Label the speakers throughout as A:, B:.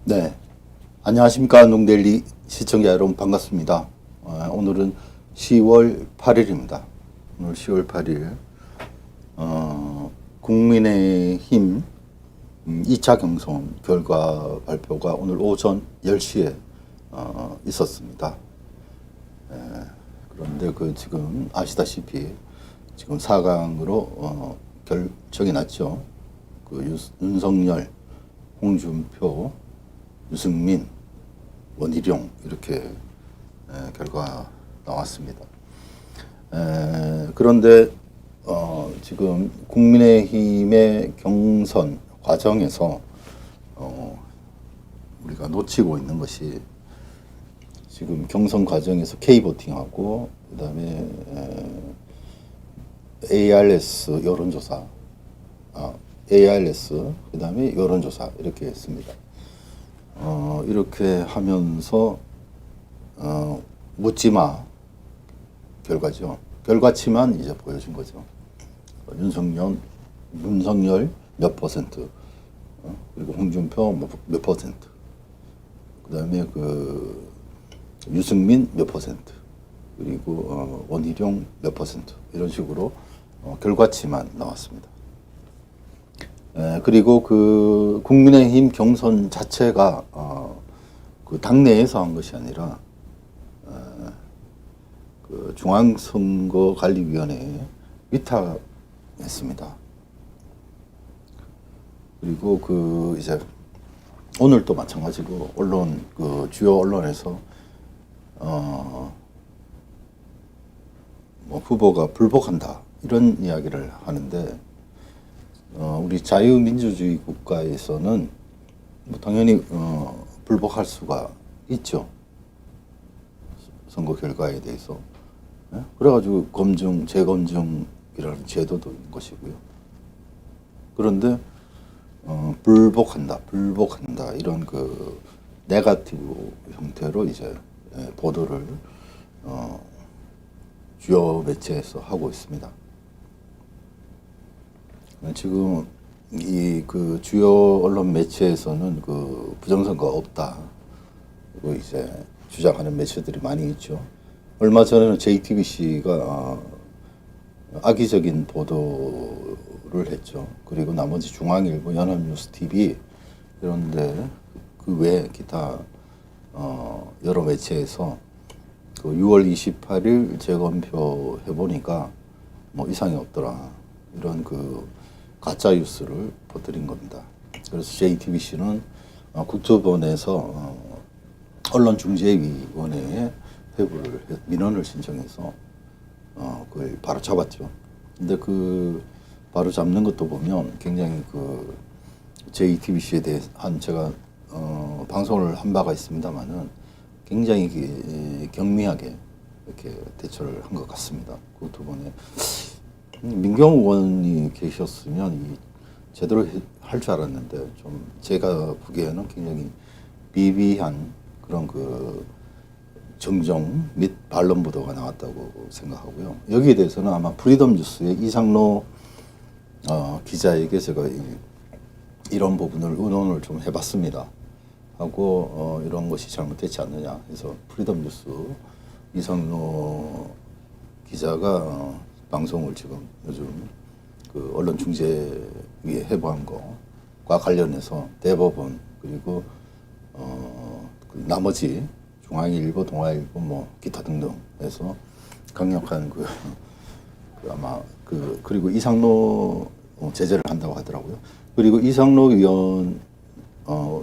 A: 네, 안녕하십니까. 농데일리 시청자 여러분 반갑습니다. 오늘은 10월 8일입니다. 오늘 10월 8일 국민의힘 2차 경선 결과 발표가 오늘 오전 10시에 있었습니다. 그런데 지금 아시다시피 지금 4강으로 결정이 났죠. 윤석열, 홍준표, 유승민, 원희룡 이렇게 결과 나왔습니다. 그런데 지금 국민의힘의 경선 과정에서 우리가 놓치고 있는 것이 지금 경선 과정에서 K보팅하고 그다음에 ARS 여론조사, ARS 그다음에 여론조사 이렇게 했습니다. 이렇게 하면서 묻지마 결과죠. 결과치만 이제 보여준 거죠. 윤석열 몇 퍼센트, 그리고 홍준표 몇 퍼센트, 그다음에 유승민 몇 퍼센트, 그리고 원희룡 몇 퍼센트 이런 식으로 결과치만 나왔습니다. 그리고 국민의힘 경선 자체가 당내에서 한 것이 아니라 중앙선거관리위원회에 위탁했습니다. 그리고 이제 오늘도 마찬가지로 주요 언론에서 후보가 불복한다 이런 이야기를 하는데, 우리 자유민주주의 국가에서는 당연히 불복할 수가 있죠. 선거 결과에 대해서. 그래가지고 재검증이라는 제도도 있는 것이고요. 그런데 불복한다 이런 네거티브 형태로 이제 보도를 주요 매체에서 하고 있습니다. 지금 주요 언론 매체에서는 부정선거가 없다 고 이제 주장하는 매체들이 많이 있죠. 얼마 전에는 JTBC가 악의적인 보도를 했죠. 그리고 나머지 중앙일보, 연합뉴스TV 이런데 그 외에 기타 여러 매체에서 6월 28일 재검표 해보니까 이상이 없더라 이런 가짜 뉴스를 퍼뜨린 겁니다. 그래서 JTBC는 국토본에서 언론중재위원회에 민원을 신청해서 그걸 바로 잡았죠. 근데 바로 잡는 것도 보면 굉장히 JTBC에 대한 제가 방송을 한 바가 있습니다만은 굉장히 경미하게 이렇게 대처를 한 것 같습니다. 국토본에 민경욱 의원이 계셨으면 제대로 할 줄 알았는데 좀 제가 보기에는 굉장히 비비한 그런 정정 및 반론 보도가 나왔다고 생각하고요. 여기에 대해서는 아마 프리덤 뉴스의 이상로 기자에게 제가 이런 부분을 의논을 좀 해봤습니다. 하고 이런 것이 잘못됐지 않느냐 해서 프리덤 뉴스 이상로 기자가 방송을 지금 요즘 언론중재위에 해부한 것과 관련해서 대법원 그리고 나머지 중앙일보, 동아일보 기타 등등 해서 강력한 아마 그리고 이상로 제재를 한다고 하더라고요. 그리고 이상로 위원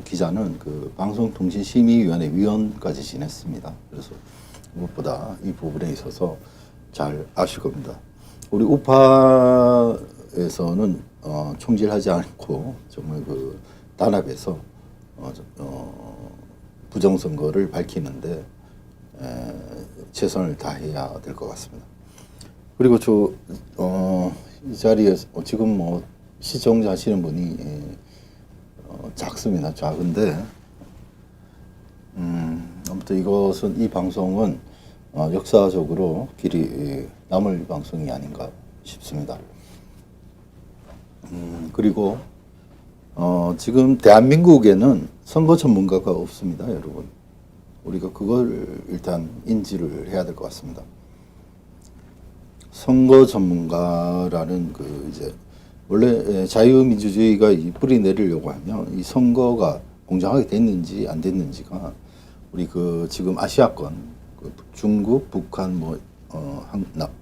A: 기자는 방송통신심의위원회 위원까지 지냈습니다. 그래서 무엇보다 이 부분에 있어서 잘 아실 겁니다. 우리 우파에서는 총질하지 않고 정말 단합해서 부정선거를 밝히는데 최선을 다해야 될 것 같습니다. 그리고 이 자리에서 지금 시청자 하시는 분이 작습니다. 작은데 아무튼 이 방송은 역사적으로 길이 남을 방송이 아닌가 싶습니다. 그리고 지금 대한민국에는 선거 전문가가 없습니다, 여러분. 우리가 그걸 일단 인지를 해야 될 것 같습니다. 선거 전문가라는 그 이제 원래 자유민주주의가 이 뿌리 내리려고 하면 이 선거가 공정하게 됐는지 안 됐는지가 우리 그 지금 아시아권 그 중국, 북한 뭐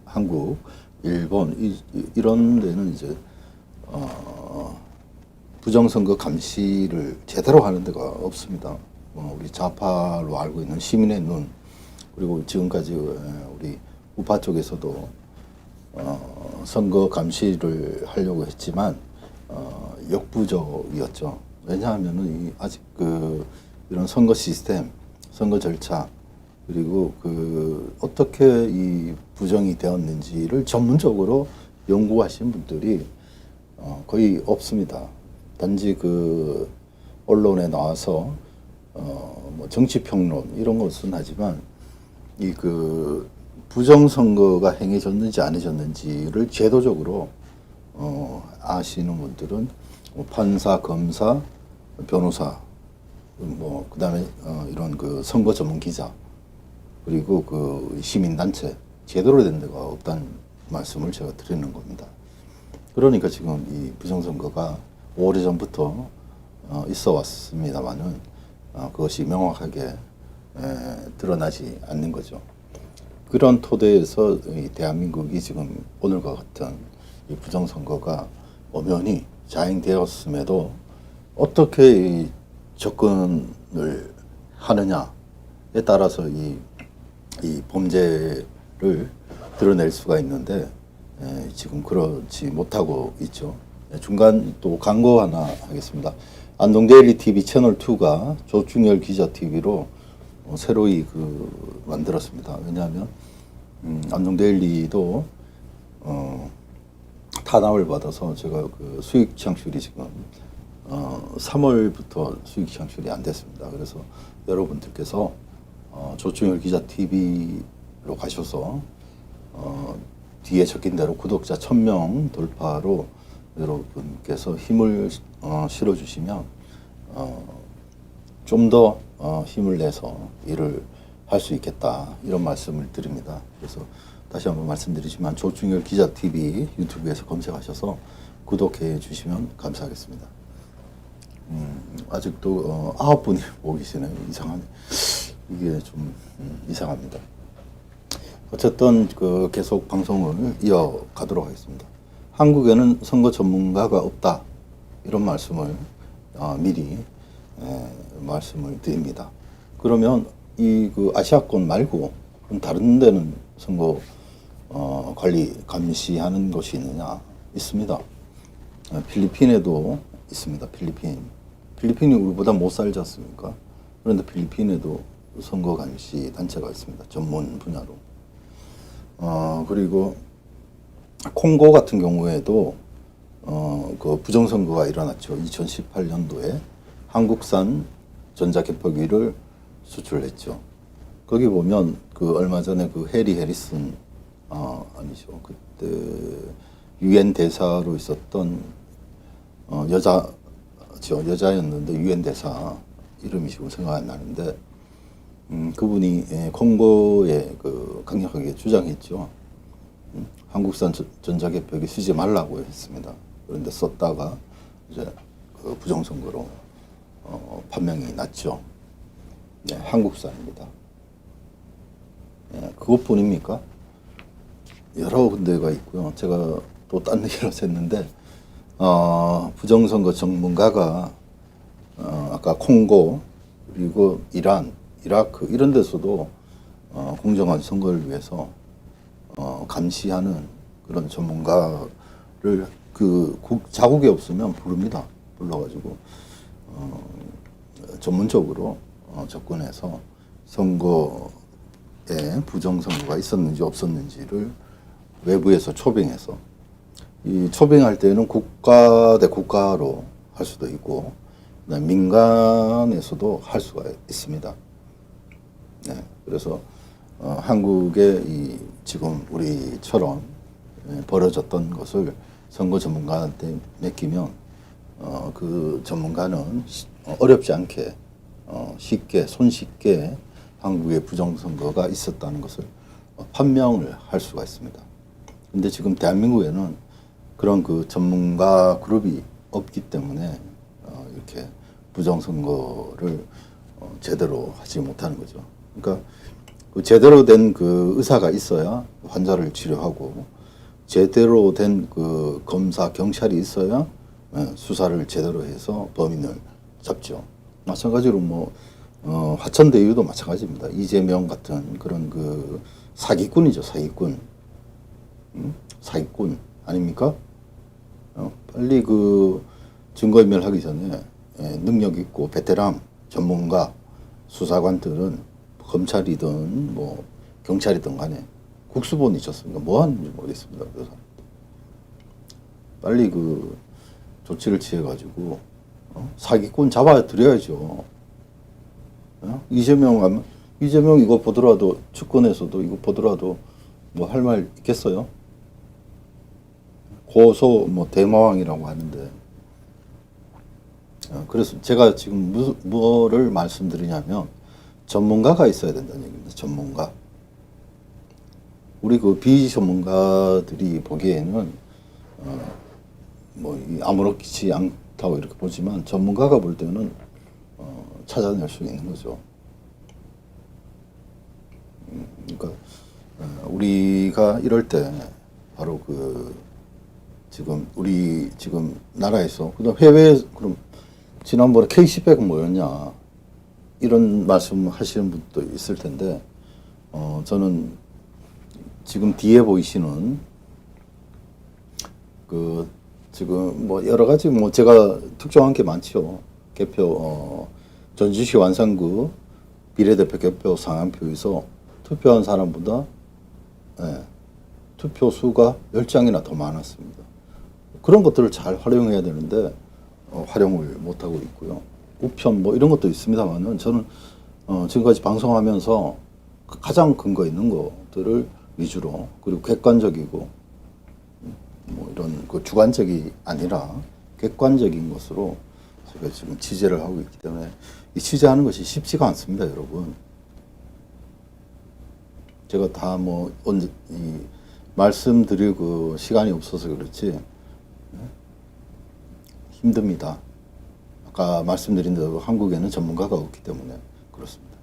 A: 한국, 일본 이런 데는 이제 부정선거 감시를 제대로 하는 데가 없습니다. 우리 좌파로 알고 있는 시민의 눈, 그리고 지금까지 우리 우파 쪽에서도 선거 감시를 하려고 했지만 역부족이었죠. 왜냐하면은 아직 이런 선거 시스템, 선거 절차, 그리고 어떻게 이 부정이 되었는지를 전문적으로 연구하신 분들이 거의 없습니다. 단지 언론에 나와서 뭐 정치평론 이런 것은 하지만 부정선거가 행해졌는지 안 해졌는지를 제도적으로 아시는 분들은 판사, 검사, 변호사, 그다음에 이런 선거 전문 기자, 그리고 시민단체 제대로 된 데가 없다는 말씀을 제가 드리는 겁니다. 그러니까 지금 이 부정선거가 오래전부터 있어 왔습니다만은 그것이 명확하게 드러나지 않는 거죠. 그런 토대에서 이 대한민국이 지금 오늘과 같은 이 부정선거가 엄연히 자행되었음에도 어떻게 이 접근을 하느냐에 따라서 이 범죄를 드러낼 수가 있는데 지금 그렇지 못하고 있죠. 중간 또 광고 하나 하겠습니다. 안동데일리 TV 채널 2가 조충열 기자 TV로 새로이 만들었습니다. 왜냐하면 안동데일리도 탄압을 받아서 제가 수익 창출이 지금 3월부터 수익 창출이 안 됐습니다. 그래서 여러분들께서 조충열 기자 TV로 가셔서 뒤에 적힌 대로 구독자 1000명 돌파로 여러분께서 힘을 실어주시면 좀 더 힘을 내서 일을 할 수 있겠다, 이런 말씀을 드립니다. 그래서 다시 한번 말씀드리지만 조충열 기자 TV 유튜브에서 검색하셔서 구독해 주시면 감사하겠습니다. 아직도 9분이 보고 계시네요. 이상하네. 이게 좀 이상합니다. 어쨌든 계속 방송을 이어가도록 하겠습니다. 한국에는 선거 전문가가 없다, 이런 말씀을 미리 말씀을 드립니다. 그러면 아시아권 말고 다른 데는 선거 관리 감시하는 곳이 있느냐? 있습니다. 필리핀에도 있습니다. 필리핀이 우리보다 못 살지 않습니까? 그런데 필리핀에도 선거 감시 단체가 있습니다. 전문 분야로. 그리고 콩고 같은 경우에도 부정선거가 일어났죠. 2018년도에 한국산 전자개표기를 수출했죠. 거기 보면 얼마 전에 해리 해리슨 아니죠. 그때 유엔 대사로 있었던 여자였는데 유엔 대사 이름이 지금 생각 안 나는데 그분이 콩고에 강력하게 주장했죠. 한국산 전자개표기 쓰지 말라고 했습니다. 그런데 썼다가 이제 부정선거로 판명이 났죠. 네, 한국산입니다. 네, 그것뿐입니까? 여러 군데가 있고요. 제가 또 딴 얘기를 했는데 부정선거 전문가가 아까 콩고, 그리고 이란, 이라크 이런 데서도 공정한 선거를 위해서 감시하는 그런 전문가를 자국이 없으면 부릅니다. 불러가지고 전문적으로 접근해서 선거에 부정선거가 있었는지 없었는지를 외부에서 초빙해서, 이 초빙할 때는 국가 대 국가로 할 수도 있고 민간에서도 할 수가 있습니다. 네, 그래서 한국에 지금 우리처럼 벌어졌던 것을 선거 전문가한테 맡기면 그 전문가는 어렵지 않게 쉽게 손쉽게 한국의 부정선거가 있었다는 것을 판명을 할 수가 있습니다. 근데 지금 대한민국에는 그런 그 전문가 그룹이 없기 때문에 이렇게 부정선거를 제대로 하지 못하는 거죠. 그러니까 그 제대로 된 그 의사가 있어야 환자를 치료하고 제대로 된 그 검사 경찰이 있어야 수사를 제대로 해서 범인을 잡죠. 마찬가지로 뭐 화천대유도 마찬가지입니다. 이재명 같은 그런 그 사기꾼이죠, 사기꾼. 사기꾼 아닙니까? 빨리 그 증거인멸하기 전에 능력 있고 베테랑 전문가 수사관들은 검찰이든 뭐 경찰이든 간에 국수본 있었습니까? 뭐 하는지 모르겠습니다. 그래서 빨리 그 조치를 취해가지고 사기꾼 잡아드려야죠. 이재명 이거 보더라도 측근에서도 이거 보더라도 뭐 할 말 있겠어요? 고소 뭐 대마왕이라고 하는데 그래서 제가 지금 뭐를 말씀드리냐면 전문가가 있어야 된다는 얘기입니다. 전문가. 우리 그 비전문가들이 보기에는 뭐 아무렇지 않다고 이렇게 보지만 전문가가 볼 때는 찾아낼 수 있는 거죠. 그러니까 우리가 이럴 때 바로 그 우리 지금 나라에서 그다음 해외에 그럼 지난번에 K10백은 뭐였냐 이런 말씀 하시는 분도 있을 텐데 저는 지금 뒤에 보이시는 그 지금 뭐 여러 가지 뭐 제가 특정한 게 많죠. 개표 전주시 완산구 비례대표 개표 상한표에서 투표한 사람보다 투표 수가 10장이나 더 많았습니다. 그런 것들을 잘 활용해야 되는데 활용을 못하고 있고요. 우편 뭐 이런 것도 있습니다만은 저는 지금까지 방송하면서 가장 근거 있는 것들을 위주로 그리고 객관적이고 뭐 이런 그 주관적이 아니라 객관적인 것으로 제가 지금 취재를 하고 있기 때문에 이 취재하는 것이 쉽지가 않습니다, 여러분. 제가 다 뭐 언제 말씀드릴 그 시간이 없어서 그렇지 힘듭니다. 아까 말씀드린 대로 한국에는 전문가가 없기 때문에 그렇습니다.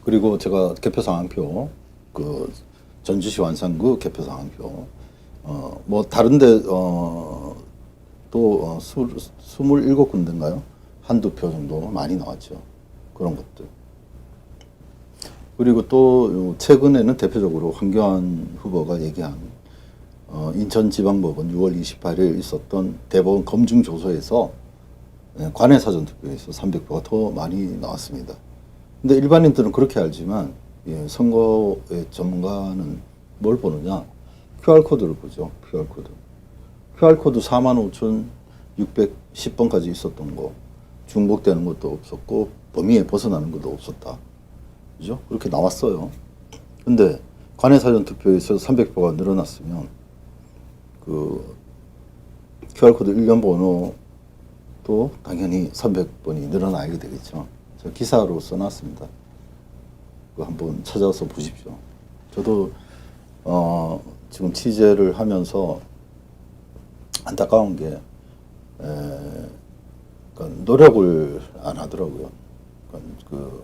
A: 그리고 제가 개표 상황표 그 전주시 완산구 개표 상황표 뭐 다른데 또 27군데인가요? 한두 표 정도 많이 나왔죠. 그런 것들. 그리고 또 최근에는 대표적으로 황교안 후보가 얘기한 인천지방법원 6월 28일 있었던 대법원 검증조서에서 관외 사전투표에서 300표가 더 많이 나왔습니다. 근데 일반인들은 그렇게 알지만 선거의 전문가는 뭘 보느냐? QR코드를 보죠. QR코드. QR코드 45,610번까지 있었던 거 중복되는 것도 없었고 범위에 벗어나는 것도 없었다. 그죠? 그렇게 나왔어요. 근데 관외 사전투표에서 300표가 늘어났으면 그 QR코드 일련 번호도 당연히 300번이 늘어나야 되겠죠. 제가 기사로 써놨습니다. 그거 한번 찾아서 보십시오. 저도 지금 취재를 하면서 안타까운 게 그러니까 노력을 안 하더라고요. 그러니까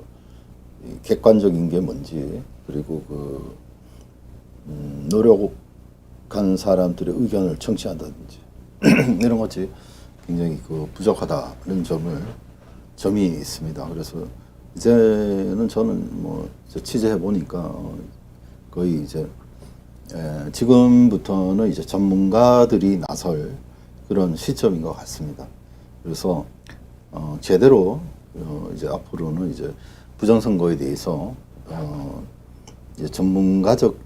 A: 객관적인 게 뭔지 그리고 노력한 사람들의 의견을 청취한다든지 이런 것이 굉장히 부족하다는 점이 있습니다. 그래서 이제는 저는 뭐 취재해 보니까 거의 이제 지금부터는 이제 전문가들이 나설 그런 시점인 것 같습니다. 그래서 제대로 이제 앞으로는 이제 부정선거에 대해서 이제 전문가적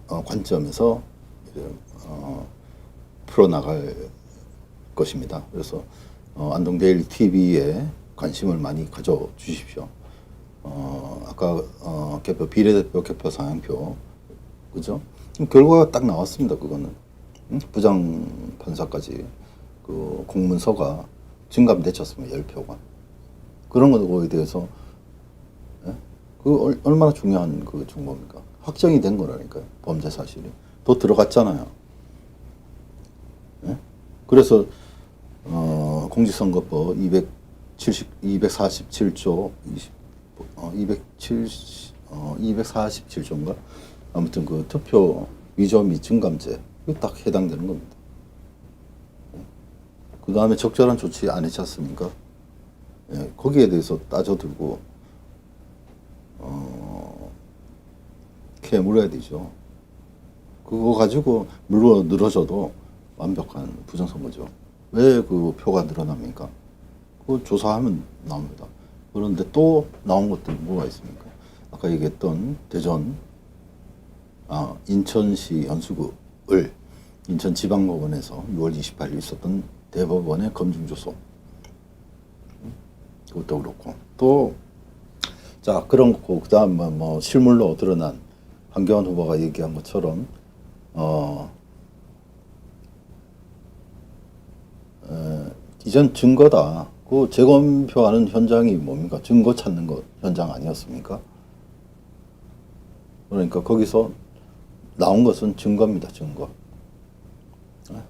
A: 관점에서 이제 풀어나갈 것입니다. 그래서 안동데일리 TV에 관심을 많이 가져 주십시오. 아까 비례대표 개표 상향표 그죠? 결과가 딱 나왔습니다. 그거는 부장 판사까지 그 공문서가 증감되셨습니다. 10표가. 그런 거에 대해서 예? 그 얼마나 중요한 그 정보입니까? 확정이 된 거라니까요. 범죄 사실이. 더 들어갔잖아요. 예? 그래서 공직선거법 247조 247조인가? 아무튼 그 투표 위조 및 증감죄 이거 딱 해당되는 겁니다. 그 다음에 적절한 조치 안 했지 않습니까? 예, 거기에 대해서 따져들고 물어야 되죠. 그거 가지고 물론 늘어져도 완벽한 부정선거죠. 왜 그 표가 늘어납니까? 그거 조사하면 나옵니다. 그런데 또 나온 것들이 뭐가 있습니까? 아까 얘기했던 인천시 연수구을 인천지방법원에서 6월 28일 있었던 대법원의 검증조소. 그것도 그렇고. 또, 자, 그런 거, 그 다음 뭐 실물로 드러난 황교안 후보가 얘기한 것처럼, 이전 증거다. 그 재검표하는 현장이 뭡니까? 증거 찾는 거 현장 아니었습니까? 그러니까 거기서 나온 것은 증거입니다. 증거.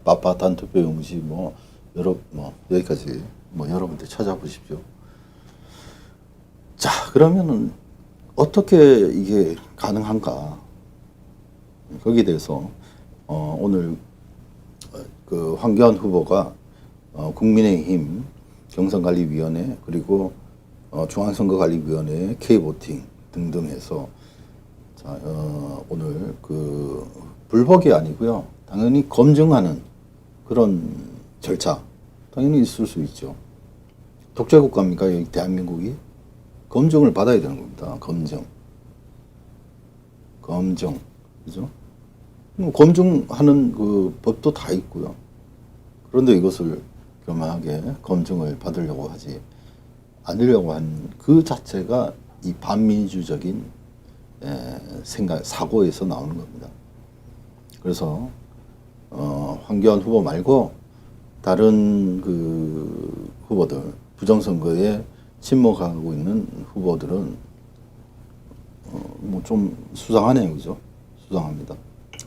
A: 빠빠단 투표 용지 여기까지 여러분들 찾아보십시오. 자, 그러면은 어떻게 이게 가능한가? 거기에 대해서 오늘 그 황교안 후보가 국민의힘 경선관리위원회 그리고 중앙선거관리위원회 K보팅 등등 해서 자, 오늘 그 불복이 아니고요. 당연히 검증하는 그런 절차 당연히 있을 수 있죠. 독재국가입니까? 여기 대한민국이? 검증을 받아야 되는 겁니다. 검증. 그죠? 검증하는 그 법도 다 있고요. 그런데 이것을 교만하게 검증을 받으려고 하지 않으려고 한 그 자체가 이 반민주적인 사고에서 나오는 겁니다. 그래서 황교안 후보 말고 다른 그 후보들 부정선거에 침묵하고 있는 후보들은 뭐 좀 수상하네요, 그죠? 수상합니다.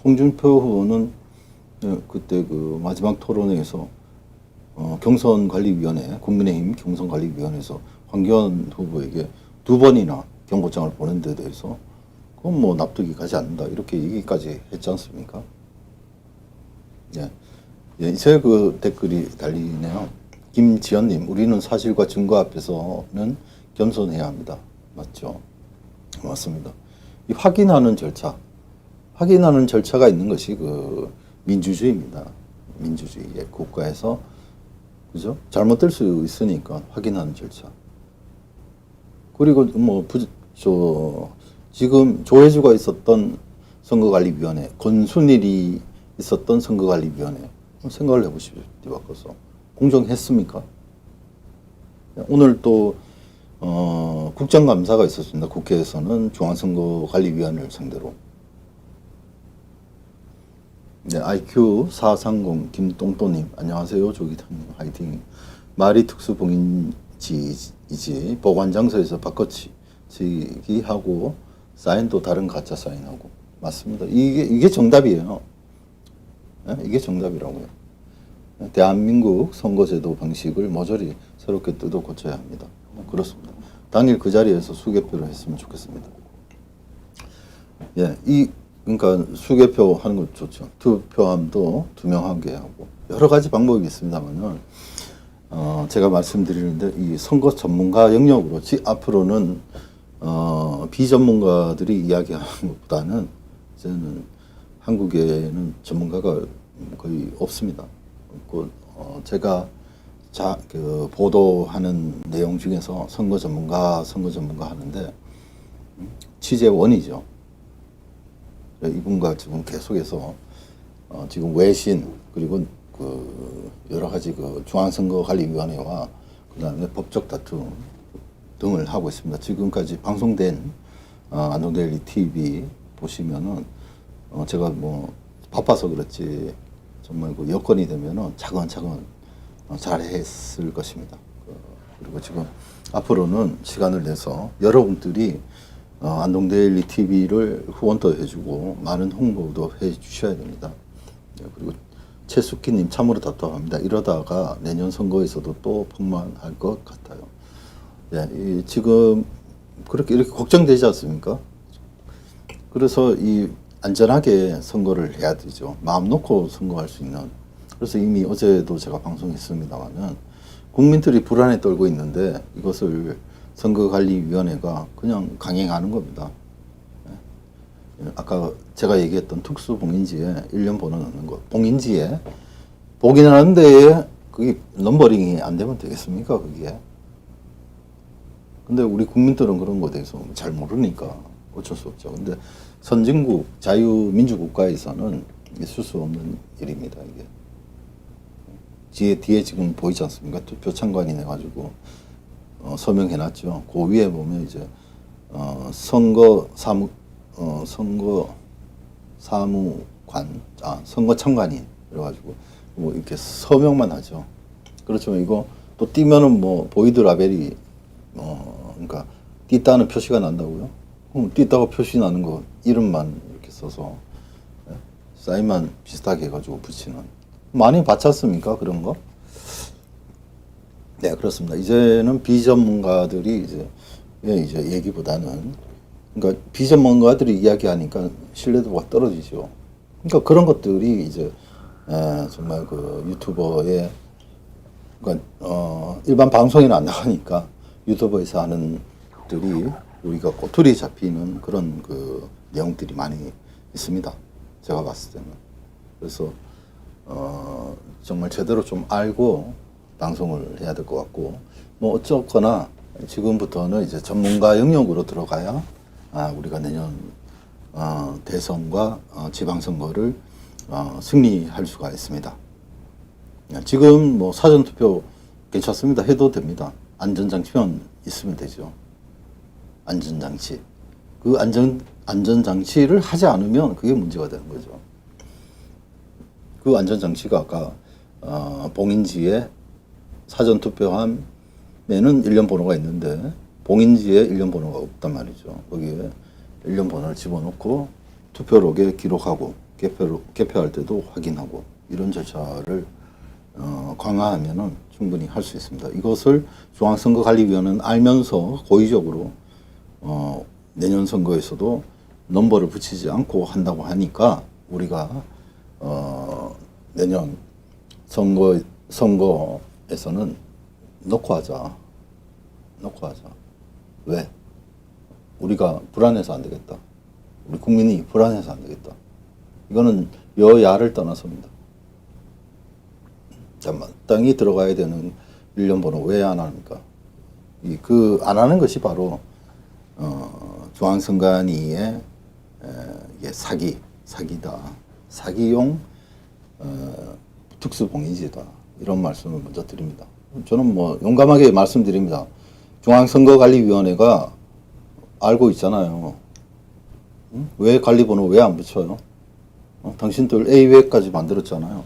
A: 홍준표 후보는 그때 그 마지막 토론회에서 경선관리위원회, 국민의힘 경선관리위원회에서 황교안 후보에게 2번이나 경고장을 보낸 데 대해서 그건 뭐 납득이 가지 않는다 이렇게 얘기까지 했지 않습니까? 예, 이제 그 댓글이 달리네요. 김지연님, 우리는 사실과 증거 앞에서는 겸손해야 합니다. 맞죠? 맞습니다. 이 확인하는 절차가 있는 것이 그 민주주의입니다. 민주주의 국가에서 그죠? 잘못될 수 있으니까 확인하는 절차. 그리고 지금 조혜주가 있었던 선거관리위원회, 권순일이 있었던 선거관리위원회 생각을 해보십시오. 뒤바꿔서 공정했습니까? 오늘 또 국정감사가 있었습니다. 국회에서는 중앙선거관리위원회를 상대로. 네, IQ430 김똥또님 안녕하세요. 조기탕님 화이팅. 말이 특수봉인지이지 보관장소에서 바꿔치기 하고 사인도 다른 가짜 사인하고. 맞습니다. 이게 정답이에요. 네? 이게 정답이라고요. 대한민국 선거제도 방식을 모조리 새롭게 뜯어 고쳐야 합니다. 그렇습니다. 당일 그 자리에서 수개표를 했으면 좋겠습니다. 예, 그러니까 수개표 하는 것 좋죠. 투표함도 투명하게 하고 여러 가지 방법이 있습니다만은 제가 말씀드리는데 이 선거 전문가 영역으로 앞으로는 비전문가들이 이야기하는 것보다는 이제는 한국에는 전문가가 거의 없습니다. 제가 그 보도하는 내용 중에서 선거 전문가 하는데 취재원이죠. 이분과 지금 계속해서 지금 외신 그리고 그 여러 가지 그 중앙선거관리위원회와 그다음에 법적 다툼 등을 하고 있습니다. 지금까지 방송된 안동데일리 TV 보시면은 제가 뭐 바빠서 그렇지 정말 그 여건이 되면은 차근차근 잘했을 것입니다. 그리고 지금 앞으로는 시간을 내서 여러분들이 안동데일리 TV를 후원도 해주고 많은 홍보도 해주셔야 됩니다. 그리고 최숙희님 참으로 답답합니다. 이러다가 내년 선거에서도 또 폭망할 것 같아요. 지금 그렇게 이렇게 걱정되지 않습니까? 그래서 이 안전하게 선거를 해야 되죠. 마음 놓고 선거할 수 있는. 그래서 이미 어제도 제가 방송했습니다만은 국민들이 불안에 떨고 있는데 이것을 선거관리위원회가 그냥 강행하는 겁니다. 아까 제가 얘기했던 특수봉인지에 1년 번호 넣는 거. 봉인지에 봉인하는 데에 그게 넘버링이 안 되면 되겠습니까? 그게. 근데 우리 국민들은 그런 거에 대해서 잘 모르니까 어쩔 수 없죠. 근데 선진국 자유민주국가에서는 있을 수 없는 일입니다. 이게 뒤에 지금 보이지 않습니까? 투표 참관인 해가지고 서명해놨죠. 그 위에 보면 이제 선거 참관인 그래가지고 뭐 이렇게 서명만 하죠. 그렇지만 이거 또 띄면은 뭐 보이드 라벨이 그러니까 띄다는 표시가 난다고요? 그럼 띄다가 표시 나는 거 이름만 이렇게 써서 사인만 비슷하게 해가지고 붙이는 많이 봤지 않습니까? 그런 거? 네, 그렇습니다. 이제는 비전문가들이 이제 얘기보다는 그러니까 비전문가들이 이야기하니까 신뢰도가 떨어지죠. 그러니까 그런 것들이 이제 정말 그 유튜버의 그러니까 일반 방송에는 안 나가니까 유튜버에서 하는 들이 우리가 꼬투리 잡히는 그런 그 내용들이 많이 있습니다. 제가 봤을 때는. 그래서 정말 제대로 좀 알고 방송을 해야 될 것 같고 뭐 어쩌거나 지금부터는 이제 전문가 영역으로 들어가야 우리가 내년 대선과 지방선거를 승리할 수가 있습니다. 지금 뭐 사전투표 괜찮습니다. 해도 됩니다. 안전장치만 있으면 되죠. 안전장치. 그 안전장치를 하지 않으면 그게 문제가 되는 거죠. 그 안전장치가 아까 봉인지에 사전투표함에는 1년 번호가 있는데 봉인지에 1년 번호가 없단 말이죠. 거기에 1년 번호를 집어넣고 투표록에 기록하고 개표할 때도 확인하고 이런 절차를 강화하면은 충분히 할 수 있습니다. 이것을 중앙선거관리위원회는 알면서 고의적으로 내년 선거에서도 넘버를 붙이지 않고 한다고 하니까 우리가 내년 선거에서는 놓고 하자. 왜? 우리가 불안해서 안 되겠다. 우리 국민이 불안해서 안 되겠다. 이거는 여야를 떠나서입니다. 자, 마땅히 들어가야 되는 1년 번호 왜 안 합니까? 안 하는 것이 바로 중앙선관위의 이게 사기다. 사기용 특수봉인지다. 이런 말씀을 먼저 드립니다. 저는 뭐 용감하게 말씀드립니다. 중앙선거관리위원회가 알고 있잖아요. 왜 관리번호 왜 안 붙여요? 당신들 A회까지 만들었잖아요.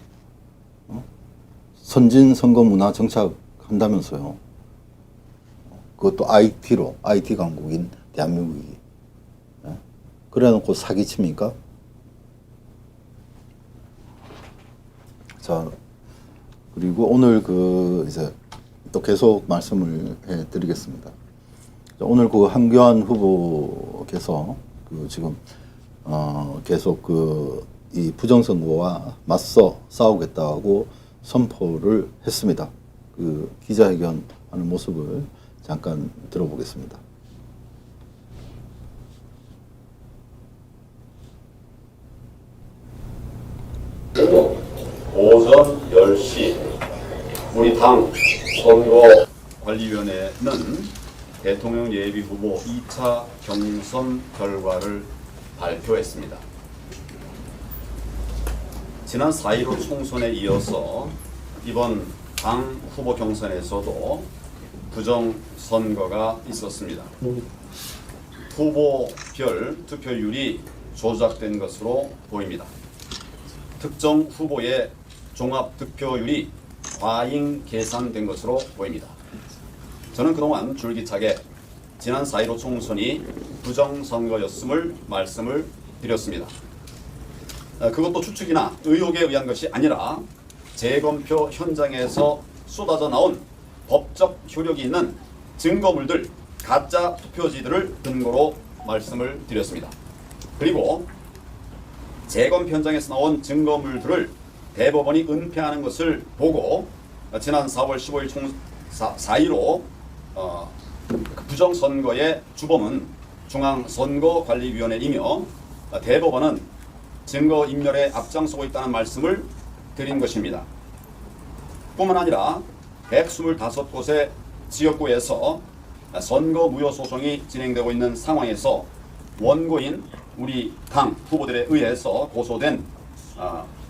A: 선진선거문화 정착한다면서요. 그것도 IT 강국인 대한민국이. 그래 놓고 사기칩니까? 자, 그리고 오늘 이제 또 계속 말씀을 해 드리겠습니다. 오늘 한교안 후보께서 지금 계속 이 부정선거와 맞서 싸우겠다고 선포를 했습니다. 기자회견 하는 모습을 잠깐 들어보겠습니다.
B: 오전 10시 우리 당 선거관리위원회는 대통령 예비 후보 2차 경선 결과를 발표했습니다. 지난 4.15 총선에 이어서 이번 당 후보 경선에서도 부정선거가 있었습니다. 후보별 투표율이 조작된 것으로 보입니다. 특정 후보의 종합 득표율이 과잉 계산된 것으로 보입니다. 저는 그동안 줄기차게 지난 4.15 총선이 부정선거였음을 말씀을 드렸습니다. 그것도 추측이나 의혹에 의한 것이 아니라 재검표 현장에서 쏟아져 나온 법적 효력이 있는 증거물들, 가짜 투표지들을 근거로 말씀을 드렸습니다. 그리고 재검 현장에서 나온 증거물들을 대법원이 은폐하는 것을 보고 지난 4월 15일 4.15 부정선거의 주범은 중앙선거관리위원회이며 대법원은 증거인멸에 앞장서고 있다는 말씀을 드린 것입니다. 뿐만 아니라 125곳의 지역구에서 선거 무효 소송이 진행되고 있는 상황에서 원고인 우리 당 후보들에 의해서 고소된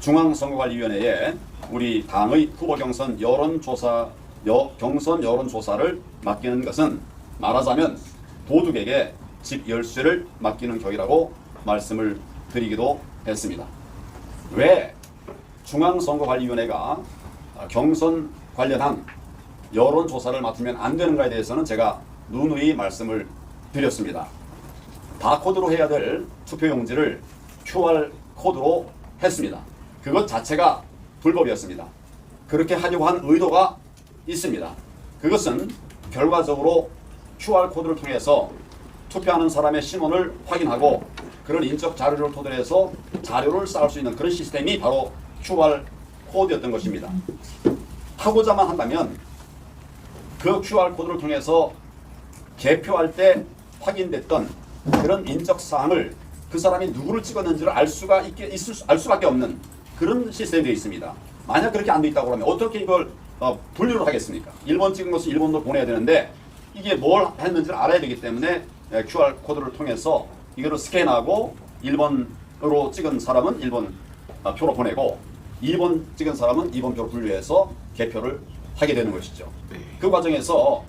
B: 중앙선거관리위원회에 우리 당의 후보 경선 여론조사를 맡기는 것은 말하자면 도둑에게 집 열쇠를 맡기는 격이라고 말씀을 드리기도 했습니다. 왜 중앙선거관리위원회가 경선 관련한 여론조사를 맡으면 안 되는가에 대해서는 제가 누누이 말씀을 드렸습니다. 바코드로 해야 될 투표용지를 QR코드로 했습니다. 그것 자체가 불법이었습니다. 그렇게 하려고 한 의도가 있습니다. 그것은 결과적으로 QR코드를 통해서 투표하는 사람의 신원을 확인하고 그런 인적 자료를 토대로 해서 자료를 쌓을 수 있는 그런 시스템이 바로 QR코드였던 것입니다. 하고자만 한다면 그 QR코드를 통해서 개표할 때 확인됐던 그런 인적 사항을 그 사람이 누구를 찍었는지를 알 수밖에 없는 그런 시스템이 되어 있습니다. 만약 그렇게 안 돼 있다고 하면 어떻게 이걸 분류를 하겠습니까? 1번 찍은 것을 1번으로 보내야 되는데 이게 뭘 했는지를 알아야 되기 때문에 QR코드를 통해서 이거를 스캔하고 1번으로 찍은 사람은 1번 표로 보내고 2번 찍은 사람은 2번 표로 분류해서 개표를 하게 되는 것이죠. 그 과정에서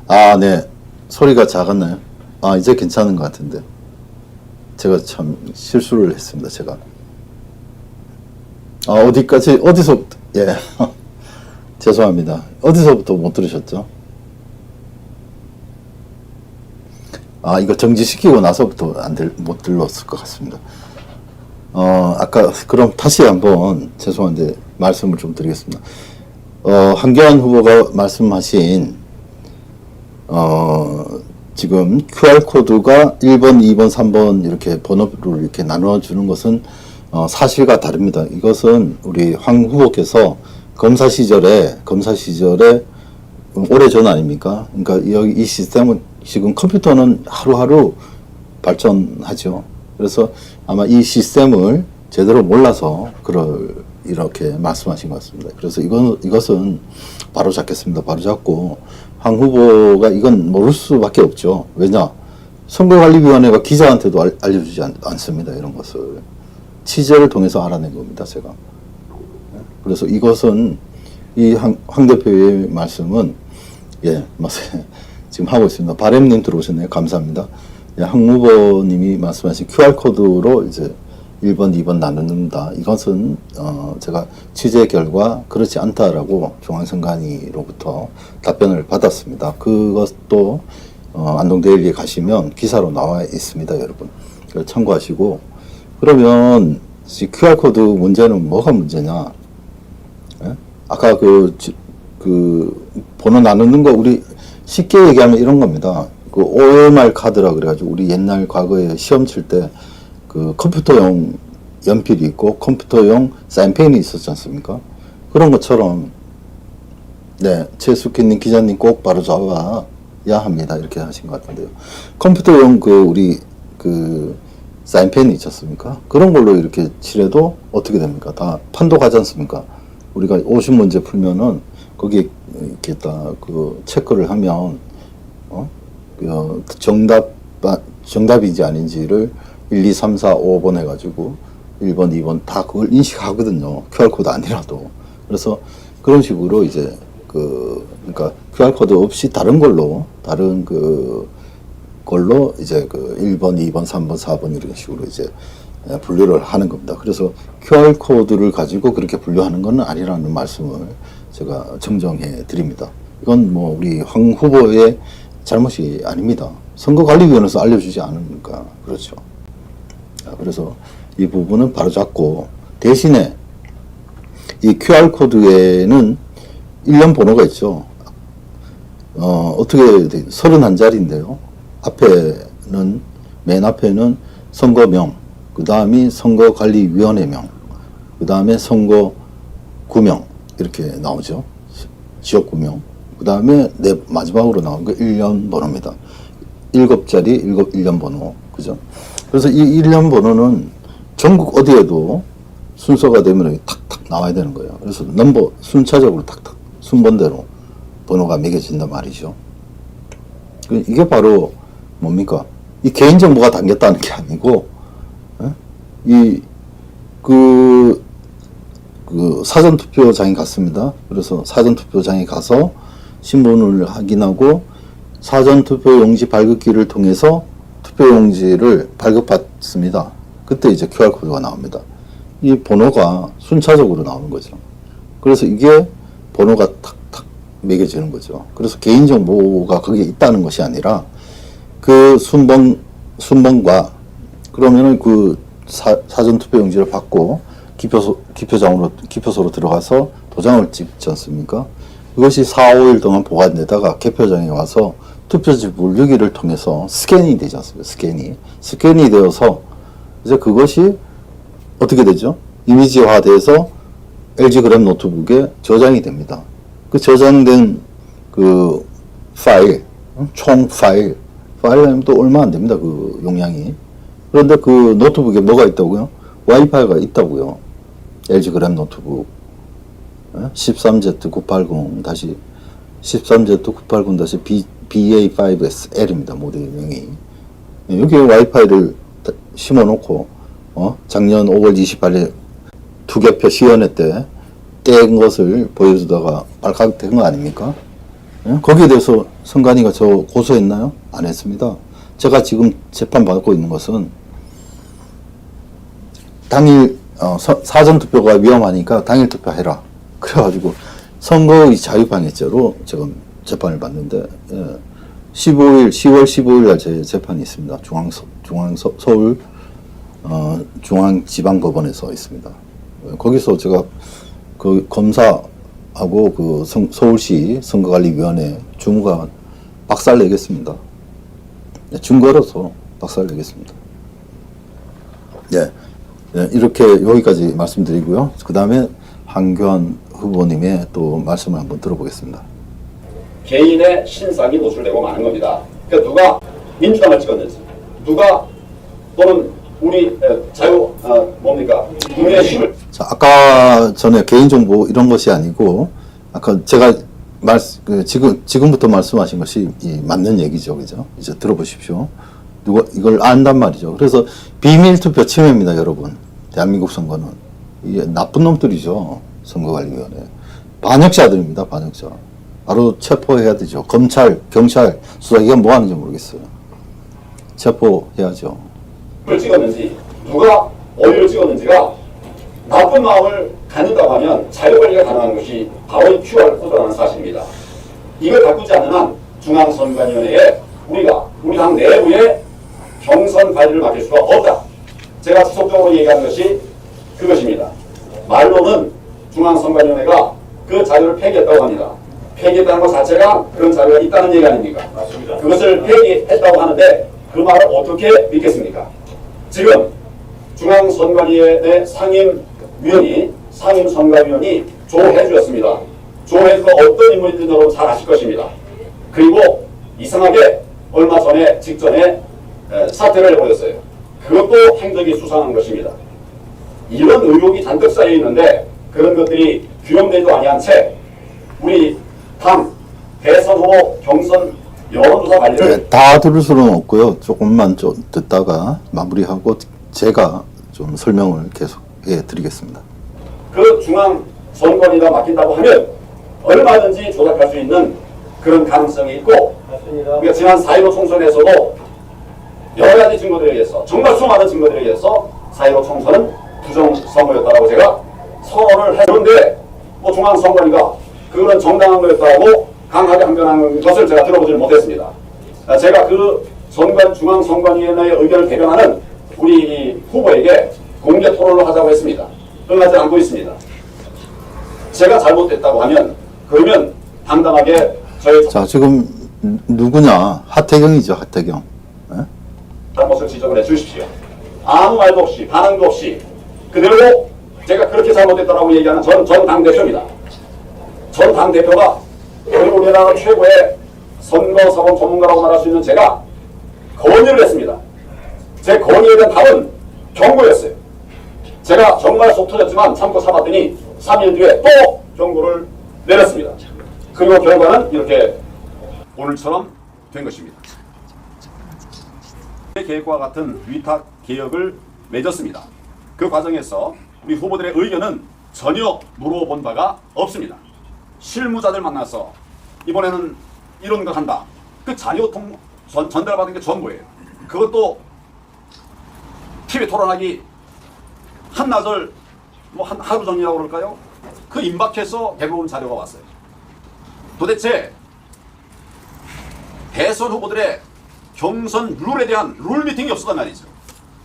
A: 아, 네. 소리가 작았나요? 아, 이제 괜찮은 것 같은데. 제가 참 실수를 했습니다, 제가. 아, 어디서부터, 예. 죄송합니다. 어디서부터 못 들으셨죠? 아, 이거 정지시키고 나서부터 못 들었을 것 같습니다. 아까, 그럼 다시 한번 죄송한데 말씀을 좀 드리겠습니다. 한교안 후보가 말씀하신, 지금 QR코드가 1번, 2번, 3번 이렇게 번호를 이렇게 나눠주는 것은 사실과 다릅니다. 이것은 우리 황 후보께서 검사 시절에 오래전 아닙니까? 그러니까 여기 이 시스템은 지금 컴퓨터는 하루하루 발전하죠. 그래서 아마 이 시스템을 제대로 몰라서 이렇게 말씀하신 것 같습니다. 그래서 이것은 바로 잡겠습니다. 바로 잡고 황 후보가 이건 모를 수밖에 없죠. 왜냐? 선거관리위원회가 기자한테도 알려주지 않습니다. 이런 것을 취재를 통해서 알아낸 겁니다. 제가. 그래서 이것은 이 황 대표의 말씀은 예, 맞아요. 지금 하고 있습니다. 바램님 들어오셨네요. 감사합니다. 예, 황 후보님이 말씀하신 QR코드로 이제 1번, 2번 나눈다. 이것은 제가 취재 결과 그렇지 않다라고 중앙선관위로부터 답변을 받았습니다. 그것도 안동데일리에 가시면 기사로 나와 있습니다, 여러분. 참고하시고. 그러면 이 QR코드 문제는 뭐가 문제냐? 예? 아까 그 번호 나누는 거 우리 쉽게 얘기하면 이런 겁니다. 그 OMR 카드라 그래가지고 우리 옛날 과거에 시험 칠 때 그 컴퓨터용 연필이 있고 컴퓨터용 사인펜이 있었지 않습니까? 그런 것처럼 네, 최숙희님 기자님 꼭 바로 잡아야 합니다. 이렇게 하신 것 같은데요. 컴퓨터용 우리 사인펜이 있지 않습니까? 그런 걸로 이렇게 칠해도 어떻게 됩니까? 다 판도 가지 않습니까? 우리가 50문제 풀면은 거기에 이렇게 딱 체크를 하면 정답인지 아닌지를 1, 2, 3, 4, 5번 해가지고 1번, 2번 다 그걸 인식하거든요. QR코드 아니라도. 그래서 그런 식으로 이제 그러니까 QR코드 없이 다른 걸로 이제 1번, 2번, 3번, 4번 이런 식으로 이제 분류를 하는 겁니다. 그래서 QR코드를 가지고 그렇게 분류하는 건 아니라는 말씀을 제가 정정해 드립니다. 이건 뭐 우리 황 후보의 잘못이 아닙니다. 선거관리위원회에서 알려주지 않으니까 그렇죠. 그래서 이 부분은 바로 잡고 대신에 이 QR코드에는 1년 번호가 있죠. 어떻게 31자리인데요. 맨 앞에는 선거명, 그 다음이 선거관리위원회명, 그 다음에 선거구명 이렇게 나오죠. 지역구명. 그 다음에 마지막으로 나온 거 1년 번호입니다. 7자리 1년 번호. 그죠? 그래서 이 1년 번호는 전국 어디에도 순서가 되면 탁탁 나와야 되는 거예요. 그래서 순차적으로 탁탁 순번대로 번호가 매겨진단 말이죠. 이게 바로 뭡니까? 이 개인정보가 담겼다는 게 아니고, 사전투표장에 갔습니다. 그래서 사전투표장에 가서 신분을 확인하고 사전투표용지 발급기를 통해서 투표용지를 발급받습니다. 그때 이제 QR코드가 나옵니다. 이 번호가 순차적으로 나오는 거죠. 그래서 이게 번호가 탁탁 매겨지는 거죠. 그래서 개인정보가 거기에 있다는 것이 아니라 그 순번과 그러면은 사전투표용지를 받고 기표소로 들어가서 도장을 찍지 않습니까? 그것이 4, 5일 동안 보관되다가 개표장에 와서 투표지 분류기를 통해서 스캔이 되지 않습니까? 스캔이 되어서 이제 그것이 어떻게 되죠? 이미지화돼서 LG그램 노트북에 저장이 됩니다. 그 저장된 파일, 총 파일은 또 얼마 안 됩니다. 그 용량이. 그런데 그 노트북에 뭐가 있다고요? 와이파이가 있다고요. LG그램 노트북 13Z980 BA5SL입니다. 모델명이. 여기에 와이파이를 심어놓고 작년 5월 28일 투개표 시연회 때 뗀 것을 보여주다가 발칵된 거 아닙니까? 예? 거기에 대해서 선관위가 저 고소했나요? 안 했습니다. 제가 지금 재판받고 있는 것은 당일 사전투표가 위험하니까 당일 투표해라. 그래가지고 선거의 자유방해죄로 지금 재판을 받는데 10월 15일 날 제 재판이 있습니다. 서울 중앙지방법원에서 있습니다. 거기서 제가 그 검사하고 그 서울시 선거관리위원회 주무관 박살 내겠습니다. 증거로서 박살 내겠습니다. 네. 네, 이렇게 여기까지 말씀드리고요. 그 다음에 한교안 후보님의 또 말씀을 한번 들어보겠습니다.
B: 개인의 신상이 노출되고 마는 겁니다. 그러니까 누가 민주당을 찍었는지, 누가 또는 우리 뭡니까? 국민의 힘을.
A: 자, 아까 전에 개인정보 이런 것이 아니고, 아까 제가 지금부터 말씀하신 것이 맞는 얘기죠. 그죠? 이제 들어보십시오. 누가 이걸 안단 말이죠. 그래서 비밀투표 침해입니다, 여러분. 대한민국 선거는. 이게 나쁜 놈들이죠. 선거관리위원회. 반역자들입니다, 반역자. 바로 체포해야 되죠. 검찰, 경찰, 수사기관 뭐 하는지 모르겠어요. 체포해야죠.
B: 를 찍었는지, 누가 어디를 찍었는지가 나쁜 마음을 갖는다고 하면 자유관리가 가능한 것이 바로 이 QR 코드라는 사실입니다. 이걸 바꾸지 않는 한 중앙선관위원회에 우리 당 내부에 경선 관리를 맡길 수가 없다. 제가 지속적으로 얘기하는 것이 그것입니다. 말로는 중앙선관위원회가 그 자료를 폐기했다고 합니다. 폐기했다는 것 자체가 그런 자료가 있다는 얘기 아닙니까? 맞습니다. 그것을 폐기했다고 하는데 그 말을 어떻게 믿겠습니까? 지금 중앙선관위원회 상임선관위원이 조혜주였습니다. 조혜주가 어떤 인물인지 여러분 잘 아실 것입니다. 그리고 이상하게 얼마 전에 직전에 사퇴를 해버렸어요. 그것도 행적이 수상한 것입니다. 이런 의혹이 잔뜩 쌓여 있는데 그런 것들이 규명되지도 아니한 채 우리 당 대선 후보 경선 여론조사 관리를
A: 네, 다 들을 수는 없고요. 조금만 좀 듣다가 마무리하고 제가 좀 설명을 계속해 드리겠습니다.
B: 그 중앙선관위가 맡긴다고 하면 얼마든지 조작할 수 있는 그런 가능성이 있고, 그러니까 지난 4.15 총선에서도 여러 가지 증거들에 의해서, 정말 수많은 증거들에 의해서 4.15 총선은 부정선거였다고 제가 선언을 했는데 뭐 중앙선관위가 그거는 정당한 거였다고 강하게 항변하는 것을 제가 들어보지를 못했습니다. 제가 그 중앙선관위원회의 의견을 대변하는 우리 후보에게 공개 토론을 하자고 했습니다. 응하지 않고 있습니다. 제가 잘못됐다고 하면 그러면 당당하게
A: 자, 지금 누구냐? 하태경이죠, 하태경. 네?
B: 잘못을 지적을 해 주십시오. 아무 말도 없이 반응도 없이 그대로 제가 그렇게 잘못됐다고 얘기하는 전 당대표입니다. 전 당대표가 우리나라 최고의 선거사본 전문가라고 말할 수 있는 제가 건의를 했습니다. 제 건의에 대한 답은 경고였어요. 제가 정말 속 터졌지만 참고 참았더니 3일 뒤에 또 경고를 내렸습니다. 그리고 결과는 이렇게 오늘처럼 된 것입니다. 계획과 같은 위탁 개혁을 맺었습니다. 그 과정에서 우리 후보들의 의견은 전혀 물어본 바가 없습니다. 실무자들 만나서 이번에는 이런 거 한다. 그 자료 전달받은 게 전부예요. 그것도 TV 토론하기 한나절 한 하루 전이라고 그럴까요? 그 임박해서 대부분 자료가 왔어요. 도대체 대선 후보들의 경선 룰에 대한 룰 미팅이 없었단 말이죠.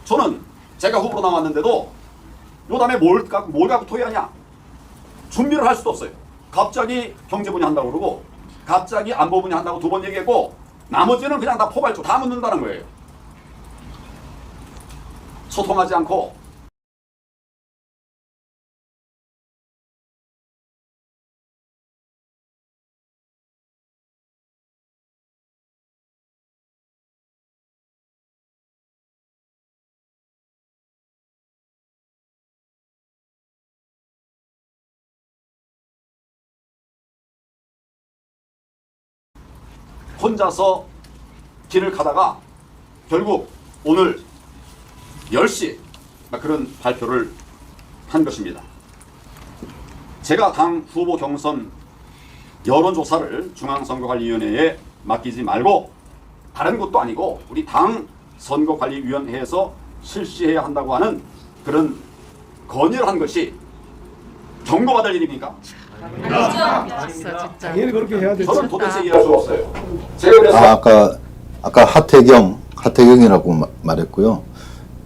B: 저는 제가 후보로 나왔는데도 요 다음에 뭘 갖고 토의하냐? 준비를 할 수도 없어요. 갑자기 경제분야 한다고 그러고 갑자기 안보분야 한다고 2번 얘기했고 나머지는 그냥 다 포괄적 다 묻는다는 거예요. 소통하지 않고 혼자서 길을 가다가 결국 오늘 10시 그런 발표를 한 것입니다. 제가 당 후보 경선 여론조사를 중앙선거관리위원회에 맡기지 말고 다른 곳도 아니고 우리 당 선거관리위원회에서 실시해야 한다고 하는 그런 건의를 한 것이 경고받을 일입니까?
C: 당연히 그렇게 해야 되죠.
B: 저는 도대체 이해할 수가 없어요. 제가 그래서
A: 아까 하태경이라고 말했고요.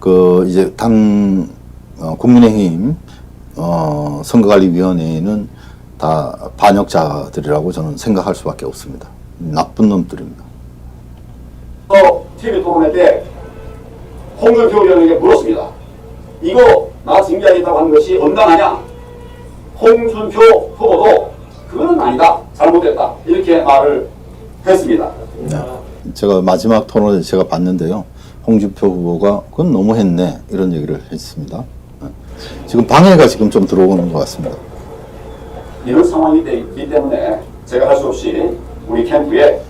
A: 그 이제 당 국민의힘 선거관리위원회는 다 반역자들이라고 저는 생각할 수밖에 없습니다. 나쁜 놈들입니다.
B: TV 토론회 때 홍준표 의원에게 물었습니다. 이거 나 징계하겠다고 한 것이 엄당하냐? 홍준표 후보도 그거는 아니다. 잘못됐다. 이렇게 말을 했습니다.
A: 네. 제가 마지막 토론에 제가 봤는데요. 홍준표 후보가 그건 너무했네 이런 얘기를 했습니다. 네. 지금 방해가 지금 좀 들어오는 것 같습니다.
B: 이런 상황이기 때문에 제가 할 수 없이 우리 캠프에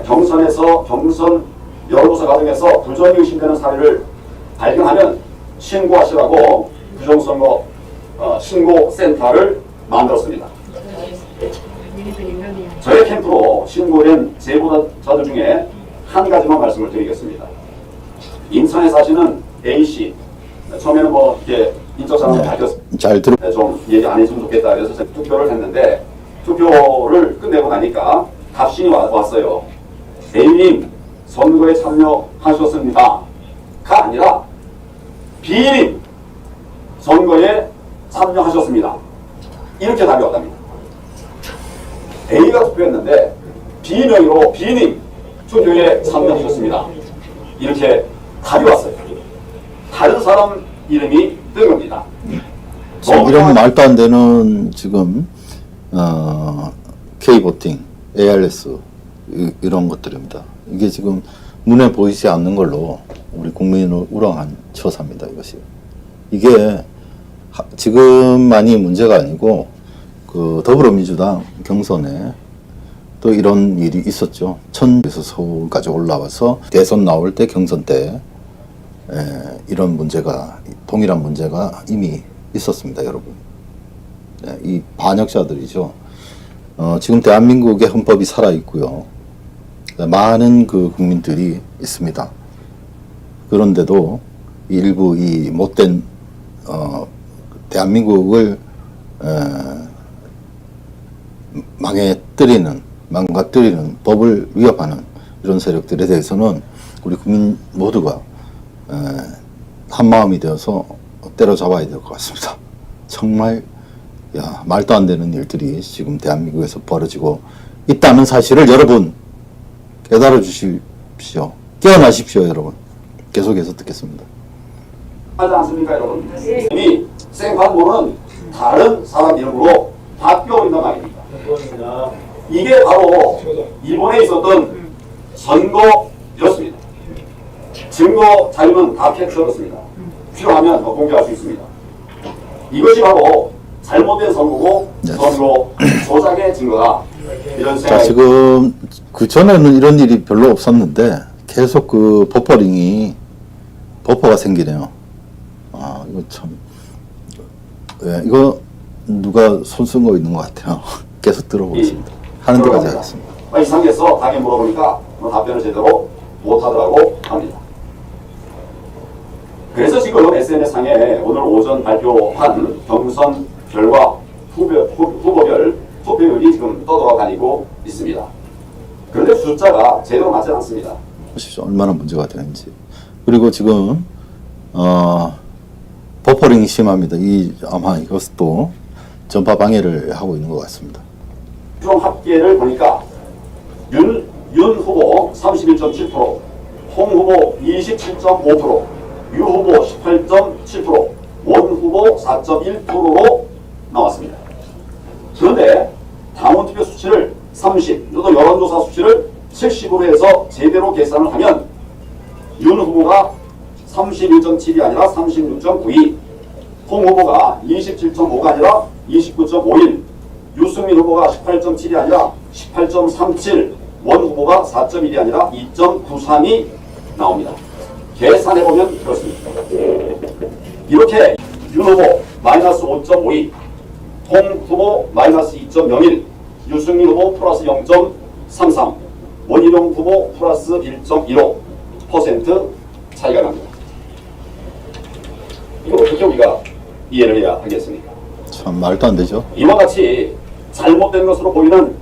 B: 경선 여론조사 과정에서 부정이 의심되는 사례를 발견하면 신고하시라고 부정선거 신고센터를 만들었습니다. 저희 캠프로 신고된 제보자들 중에 한 가지만 말씀을 드리겠습니다. 인천에 사시는 A씨, 처음에는 뭐 이렇게 인적사항을
A: 잘 들어.
B: 좀 얘기 안 해주면 좋겠다 그래서 제가 투표를 했는데 투표를 끝내고 나니까 답신이 왔어요. A님 선거에 참여하셨습니까? 가 아니라 B님 선거에 참여하셨습니다. 이렇게 답이 왔답니다. A가 투표했는데 B명의로 B님 투표에 참여하셨습니다. 이렇게 답이 왔어요. 다른 사람 이름이 뜬 겁니다.
A: 이런 말도 안 되는 지금 K보팅, ARS 이런 것들입니다. 이게 지금 눈에 보이지 않는 걸로 우리 국민을 우롱한 처사입니다. 이것이 이게 지금만이 문제가 아니고 그 더불어민주당 경선에 또 이런 일이 있었죠. 천에서 서울까지 올라와서 대선 나올 때 경선 때 이런 문제가 동일한 문제가 이미 있었습니다, 여러분. 이 반역자들이죠. 지금 대한민국의 헌법이 살아 있고요. 많은 그 국민들이 있습니다. 그런데도 일부 이 못된 대한민국을 망가뜨리는 법을 위협하는 이런 세력들에 대해서는 우리 국민 모두가 한 마음이 되어서 때려잡아야 될 것 같습니다. 정말 말도 안 되는 일들이 지금 대한민국에서 벌어지고 있다는 사실을 여러분 깨달아 주십시오. 깨어나십시오, 여러분. 계속해서 듣겠습니다.
B: 하지 않습니까, 여러분? 이미 생판본은 다른 사람 이름으로 바뀌어버린단 말입니다. 이게 바로 일본에 있었던 선거였습니다. 증거 자료는 다 캡처했습니다. 필요하면 공개할 수 있습니다. 이것이 바로 잘못된 선거고 선거 조작의 증거다. 이런
A: 자,
B: 생각이.
A: 지금 그 전에는 이런 일이 별로 없었는데 계속 그 버퍼가 생기네요. 이거 참 이거 누가 손 쓴 거 있는 것 같아요. 계속 들어보겠습니다. 하는 데까지 하겠습니다.
B: 이상해서 당에 물어보니까 답변을 제대로 못하더라고 합니다. 그래서 지금 SNS상에 오늘 오전 발표한 경선 결과 후보별 투표율이 지금 떠돌아다니고 있습니다. 그런데 숫자가 제대로 맞지 않습니다.
A: 보십시오. 얼마나 문제가 되는지. 그리고 지금 버퍼링이 심합니다. 아마 이것도 전파 방해를 하고 있는 것 같습니다.
B: 최종 합계를 보니까 윤 후보 31.7%, 홍 후보 27.5%, 유 후보 18.7%, 원 후보 4.1%로 나왔습니다. 그런데 당원 투표 수치를 30, 또 여론조사 수치를 70으로 해서 제대로 계산을 하면 윤 후보가 31.7이 아니라 36.92, 홍 후보가 27.5가 아니라 29.51, 유승민 후보가 18.7이 아니라 18.37, 원 후보가 4.1이 아니라 2.93이 나옵니다. 계산해보면 그렇습니다. 이렇게 윤 후보 마이너스 5.52, 홍 후보 마이너스 2.01, 유 유승민 후보 플러스 0.33, 원희룡 후보 플러스 1.15% 차이가 납니다. 이거 어떻게 우리가 이해를 해야 하겠습니까?
A: 참 말도 안 되죠.
B: 이와 같이 잘못된 것으로 보이는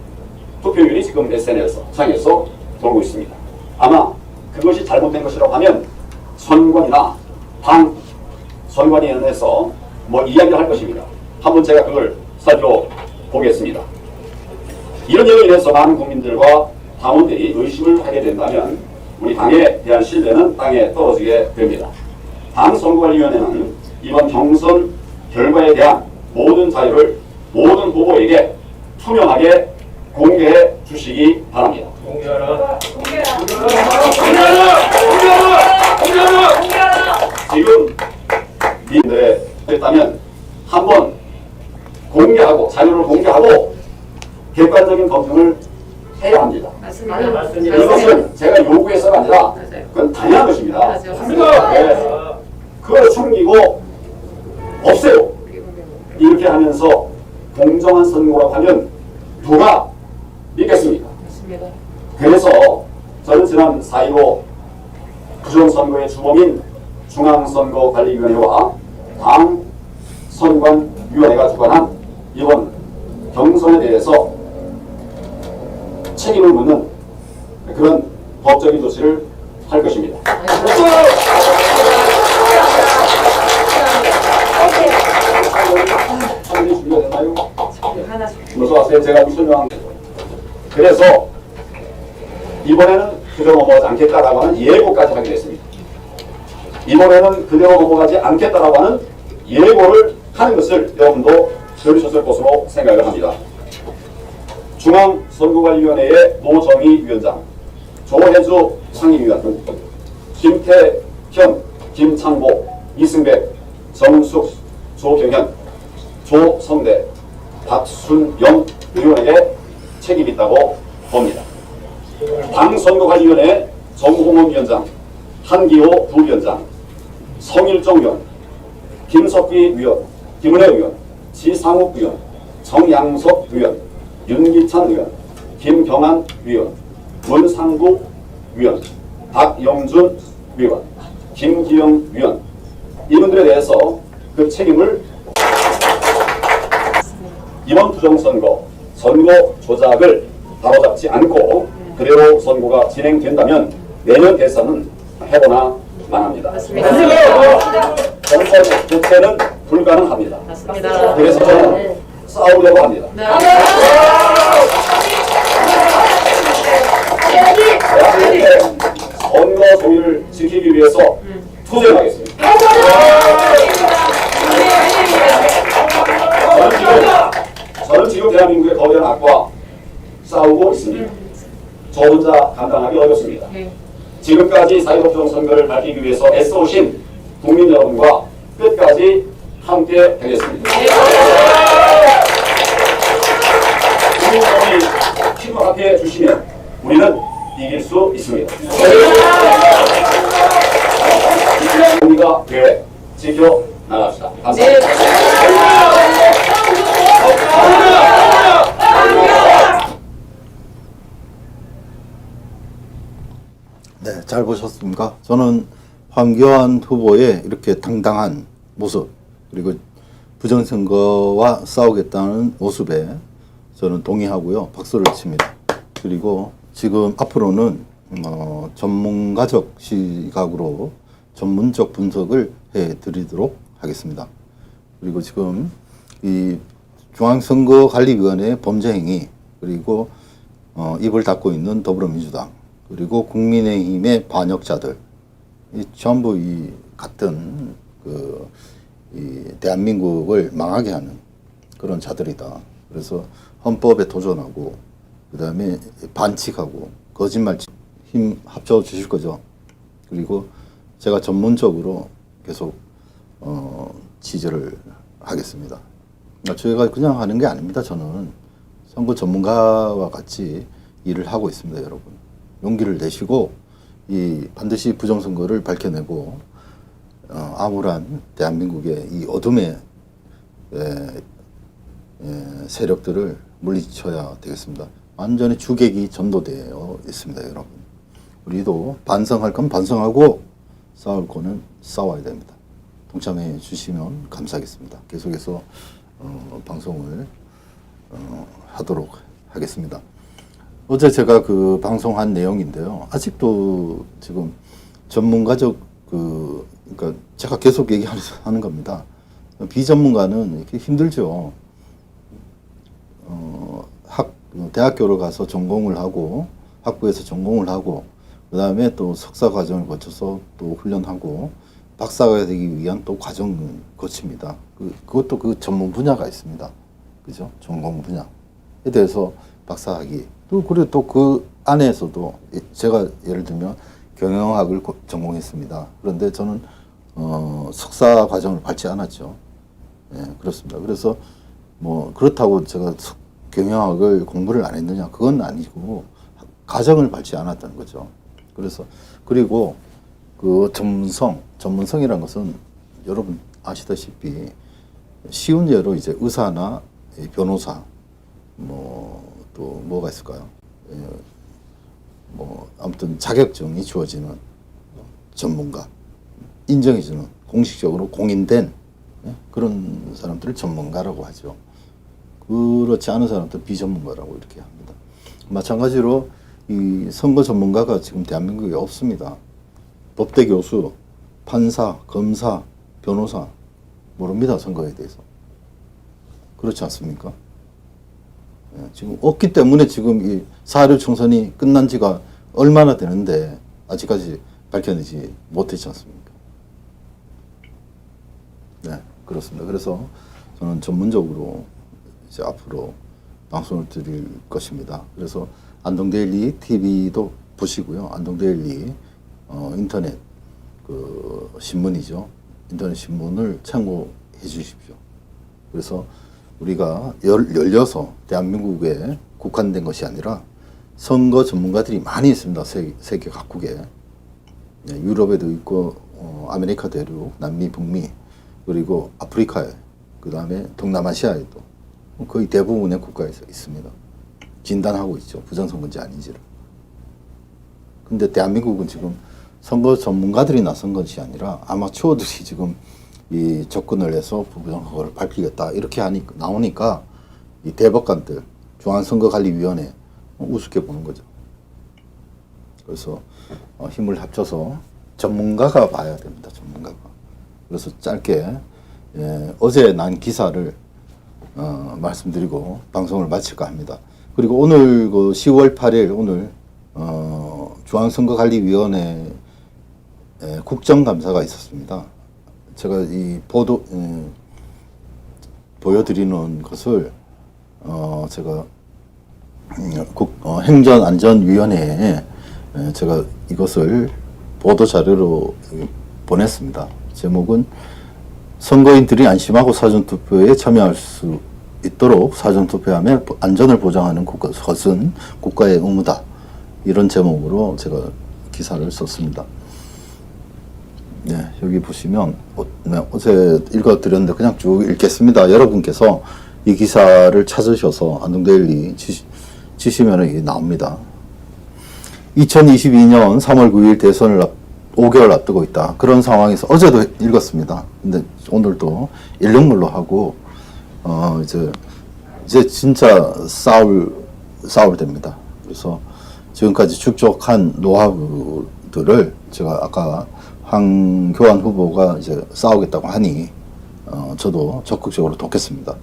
B: 투표율이 지금 SNS 상에서 돌고 있습니다. 아마 그것이 잘못된 것이라고 하면 선관위나 당 선관위원회에서 뭐 이야기를 할 것입니다. 한번 제가 그걸 살펴보겠습니다. 이런 일로 인해서 많은 국민들과 당원들이 의심을 하게 된다면 우리 당에 대한 신뢰는 땅에 떨어지게 됩니다. 당 선거관리위원회는 이번 경선 결과에 대한 모든 자료를 모든 후보에게 투명하게 공개해 주시기 바랍니다. 지금 님들의 했다면 한번 공개하고 자료를 공개하고 객관적인 검증을 해야 합니다.
C: 맞습니다.
B: 이것은 제가 요구해서가 아니라
C: 맞아요.
B: 그건 당연한 것입니다.
C: 맞아요.
B: 네. 그걸 숨기고 없애요. 이렇게 하면서 공정한 선거라고 하면 누가 믿겠습니까?
C: 맞습니다.
B: 그래서 저는 지난 4.15 부정선거의 주범인 중앙선거관리위원회와 당선관위원회가 주관한 이번 경선에 대해서 책임을 묻는 그런 법적인 조치를 할 것입니다. 상당히 준비가 됐나요?
C: 하나
B: 어서 와세요. 제가 설명한 그래서 이번에는 그대로 넘어가지 않겠다라고 하는 예고까지 하게 됐습니다. 이번에는 그대로 넘어가지 않겠다라고 하는 예고를 하는 것을 여러분도 들으셨을 것으로 생각을 합니다. 중앙선거관리위원회의 노정희 위원장, 조혜주 상임위원, 김태현, 김창보, 이승백, 정숙, 조경현, 조성대, 박순영 의원에게 책임이 있다고 봅니다. 당선거관리위원회 정홍원 위원장, 한기호 부위원장, 성일정 위원, 김석기 위원, 김은혜 의원, 지상욱 의원, 정양석 의원, 윤기찬 의원, 김경환 의원, 문상국 의원, 박영준 의원, 김기영 의원, 이분들에 대해서 그 책임을 이번 부정선거, 선거 조작을 바로잡지 않고 그대로 선거가 진행된다면 내년 대선은 해보나 만합니다.
C: 맞습니다.
B: 선거 교체는 불가능합니다.
C: 맞습니다.
B: 그래서 저는 싸우려고 합니다.
C: 네.
B: 대한민국의 선거 소유를 지키기 위해서 투쟁하겠습니다. 저는 지금 대한민국의 거대한 악과 싸우고 있습니다. 저 혼자 감당하기 어렵습니다.
C: 네.
B: 지금까지 4.15 부정선거를 밝히기 위해서 애써오신 국민 여러분과 끝까지 함께 하겠습니다. 국민 여러분이 힘을 합해 주시면 우리는 이길 수 있습니다. 우리가 돼 지켜 나갑시다. 감사합니다.
A: 네, 잘 보셨습니까? 저는 황교안 후보의 이렇게 당당한 모습, 그리고 부정선거와 싸우겠다는 모습에 저는 동의하고요. 박수를 칩니다. 그리고 지금 앞으로는 전문가적 시각으로 전문적 분석을 해드리도록 하겠습니다. 그리고 지금 이 중앙선거관리위원회의 범죄행위, 그리고 입을 닫고 있는 더불어민주당, 그리고 국민의힘의 반역자들, 이 전부 이 같은 이 대한민국을 망하게 하는 그런 자들이다. 그래서 헌법에 도전하고, 그 다음에 반칙하고, 거짓말 힘 합쳐 주실 거죠. 그리고 제가 전문적으로 계속 지지를 하겠습니다. 저희가 그냥 하는 게 아닙니다. 저는 선거 전문가와 같이 일을 하고 있습니다, 여러분. 용기를 내시고 이 반드시 부정선거를 밝혀내고 암울한 대한민국의 이 어둠의 세력들을 물리쳐야 되겠습니다. 완전히 주객이 전도되어 있습니다, 여러분. 우리도 반성할 건 반성하고 싸울 거는 싸워야 됩니다. 동참해 주시면 감사하겠습니다. 계속해서 방송을 하도록 하겠습니다. 어제 제가 그 방송한 내용인데요. 아직도 지금 전문가적 그러니까 제가 계속 얘기하는 겁니다. 비전문가는 이렇게 힘들죠. 대학교로 가서 전공을 하고 학부에서 전공을 하고 그 다음에 또 석사 과정을 거쳐서 또 훈련하고 박사가 되기 위한 또 과정을 거칩니다. 그것도 그 전문 분야가 있습니다. 그죠? 전공 분야에 대해서 박사학위 또 그리고 또 그 안에서도 제가 예를 들면 경영학을 전공했습니다. 그런데 저는 석사 과정을 밟지 않았죠. 예, 그렇습니다. 그래서 뭐 그렇다고 제가 경영학을 공부를 안 했느냐 그건 아니고 과정을 밟지 않았다는 거죠. 그래서 그리고 그 전문성이라는 것은 여러분 아시다시피 쉬운 예로 이제 의사나 변호사 뭐 또 뭐가 있을까요? 뭐 아무튼 자격증이 주어지는 전문가 인정해주는 공식적으로 공인된 그런 사람들을 전문가라고 하죠. 그렇지 않은 사람들 비전문가라고 이렇게 합니다. 마찬가지로 이 선거 전문가가 지금 대한민국에 없습니다. 법대 교수, 판사, 검사, 변호사 모릅니다. 선거에 대해서. 그렇지 않습니까? 지금 없기 때문에 지금 이 4.16 총선이 끝난 지가 얼마나 되는데 아직까지 밝혀내지 못했지 않습니까? 네, 그렇습니다. 그래서 저는 전문적으로 이제 앞으로 방송을 드릴 것입니다. 그래서 안동데일리 TV도 보시고요. 안동데일리 인터넷 그 신문이죠. 인터넷 신문을 참고해 주십시오. 그래서 우리가 열려서 대한민국에 국한된 것이 아니라 선거 전문가들이 많이 있습니다. 세계 각국에. 유럽에도 있고 아메리카 대륙, 남미, 북미 그리고 아프리카에 그 다음에 동남아시아에도 거의 대부분의 국가에서 있습니다. 진단하고 있죠. 부정선거인지 아닌지를. 근데 대한민국은 지금 선거 전문가들이 나선 것이 아니라 아마추어들이 지금 이 접근을 해서 부정선거를 밝히겠다 이렇게 나오니까 이 대법관들 중앙선거관리위원회 우습게 보는 거죠. 그래서 힘을 합쳐서 전문가가 봐야 됩니다. 전문가가. 그래서 짧게 어제 난 기사를 말씀드리고 방송을 마칠까 합니다. 그리고 오늘 그 10월 8일 오늘 중앙선거관리위원회 국정감사가 있었습니다. 제가 이 보여드리는 것을 제가 행정안전위원회에 제가 이것을 보도자료로 보냈습니다. 제목은 선거인들이 안심하고 사전투표에 참여할 수 있도록 사전투표하며 안전을 보장하는 것은 국가의 의무다. 이런 제목으로 제가 기사를 썼습니다. 네, 여기 보시면 어제 읽어드렸는데 그냥 쭉 읽겠습니다. 여러분께서 이 기사를 찾으셔서 안동데일리 치시면 이게 나옵니다. 2022년 3월 9일 대선을 5개월 앞두고 있다. 그런 상황에서 어제도 읽었습니다. 근데 오늘도 일릉물로 하고 이제 진짜 싸울 때입니다. 그래서 지금까지 축적한 노하우들을 제가 아까 황교안 후보가 이제 싸우겠다고 하니 저도 적극적으로 돕겠습니다.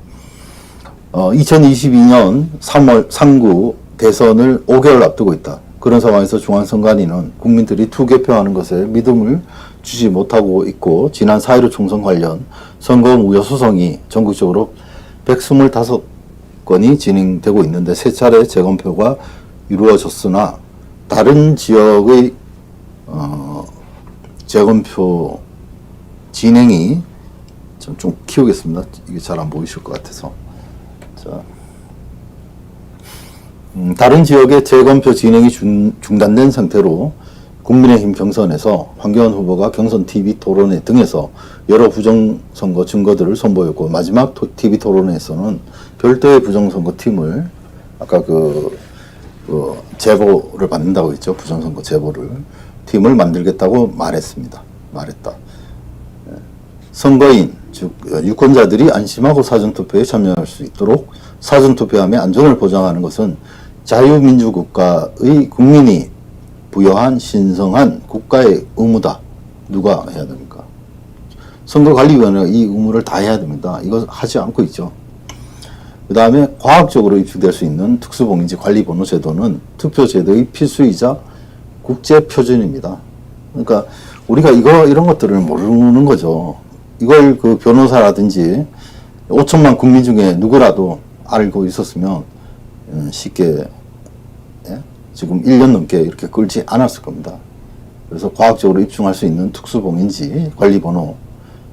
A: 2022년 3월 3구 대선을 5개월 앞두고 있다. 그런 상황에서 중앙선관위는 국민들이 투개표하는 것에 믿음을 주지 못하고 있고 지난 4.16 총선 관련 선거 무효 소송이 전국적으로 125건이 진행되고 있는데 세 차례 재검표가 이루어졌으나 다른 지역의 재검표 진행이 좀 키우겠습니다. 이게 잘 안 보이실 것 같아서. 자, 다른 지역의 재검표 진행이 중단된 상태로 국민의힘 경선에서 황교안 후보가 경선 TV 토론회 등에서 여러 부정선거 증거들을 선보였고 마지막 TV 토론회에서는 별도의 부정선거 팀을 아까 그 제보를 받는다고 했죠. 부정선거 제보를 팀을 만들겠다고 말했다. 선거인 즉 유권자들이 안심하고 사전투표에 참여할 수 있도록 사전투표함의 안전을 보장하는 것은 자유민주국가의 국민이 부여한 신성한 국가의 의무다. 누가 해야 됩니까? 선거관리위원회가 이 의무를 다 해야 됩니다. 이거 하지 않고 있죠. 그 다음에 과학적으로 입증될 수 있는 특수봉인지 관리번호 제도는 투표제도의 필수이자 국제표준입니다. 그러니까 우리가 이런 것들을 모르는 거죠. 이걸 그 변호사라든지 5천만 국민 중에 누구라도 알고 있었으면 쉽게 지금 1년 넘게 이렇게 끌지 않았을 겁니다. 그래서 과학적으로 입증할 수 있는 특수봉인지 관리번호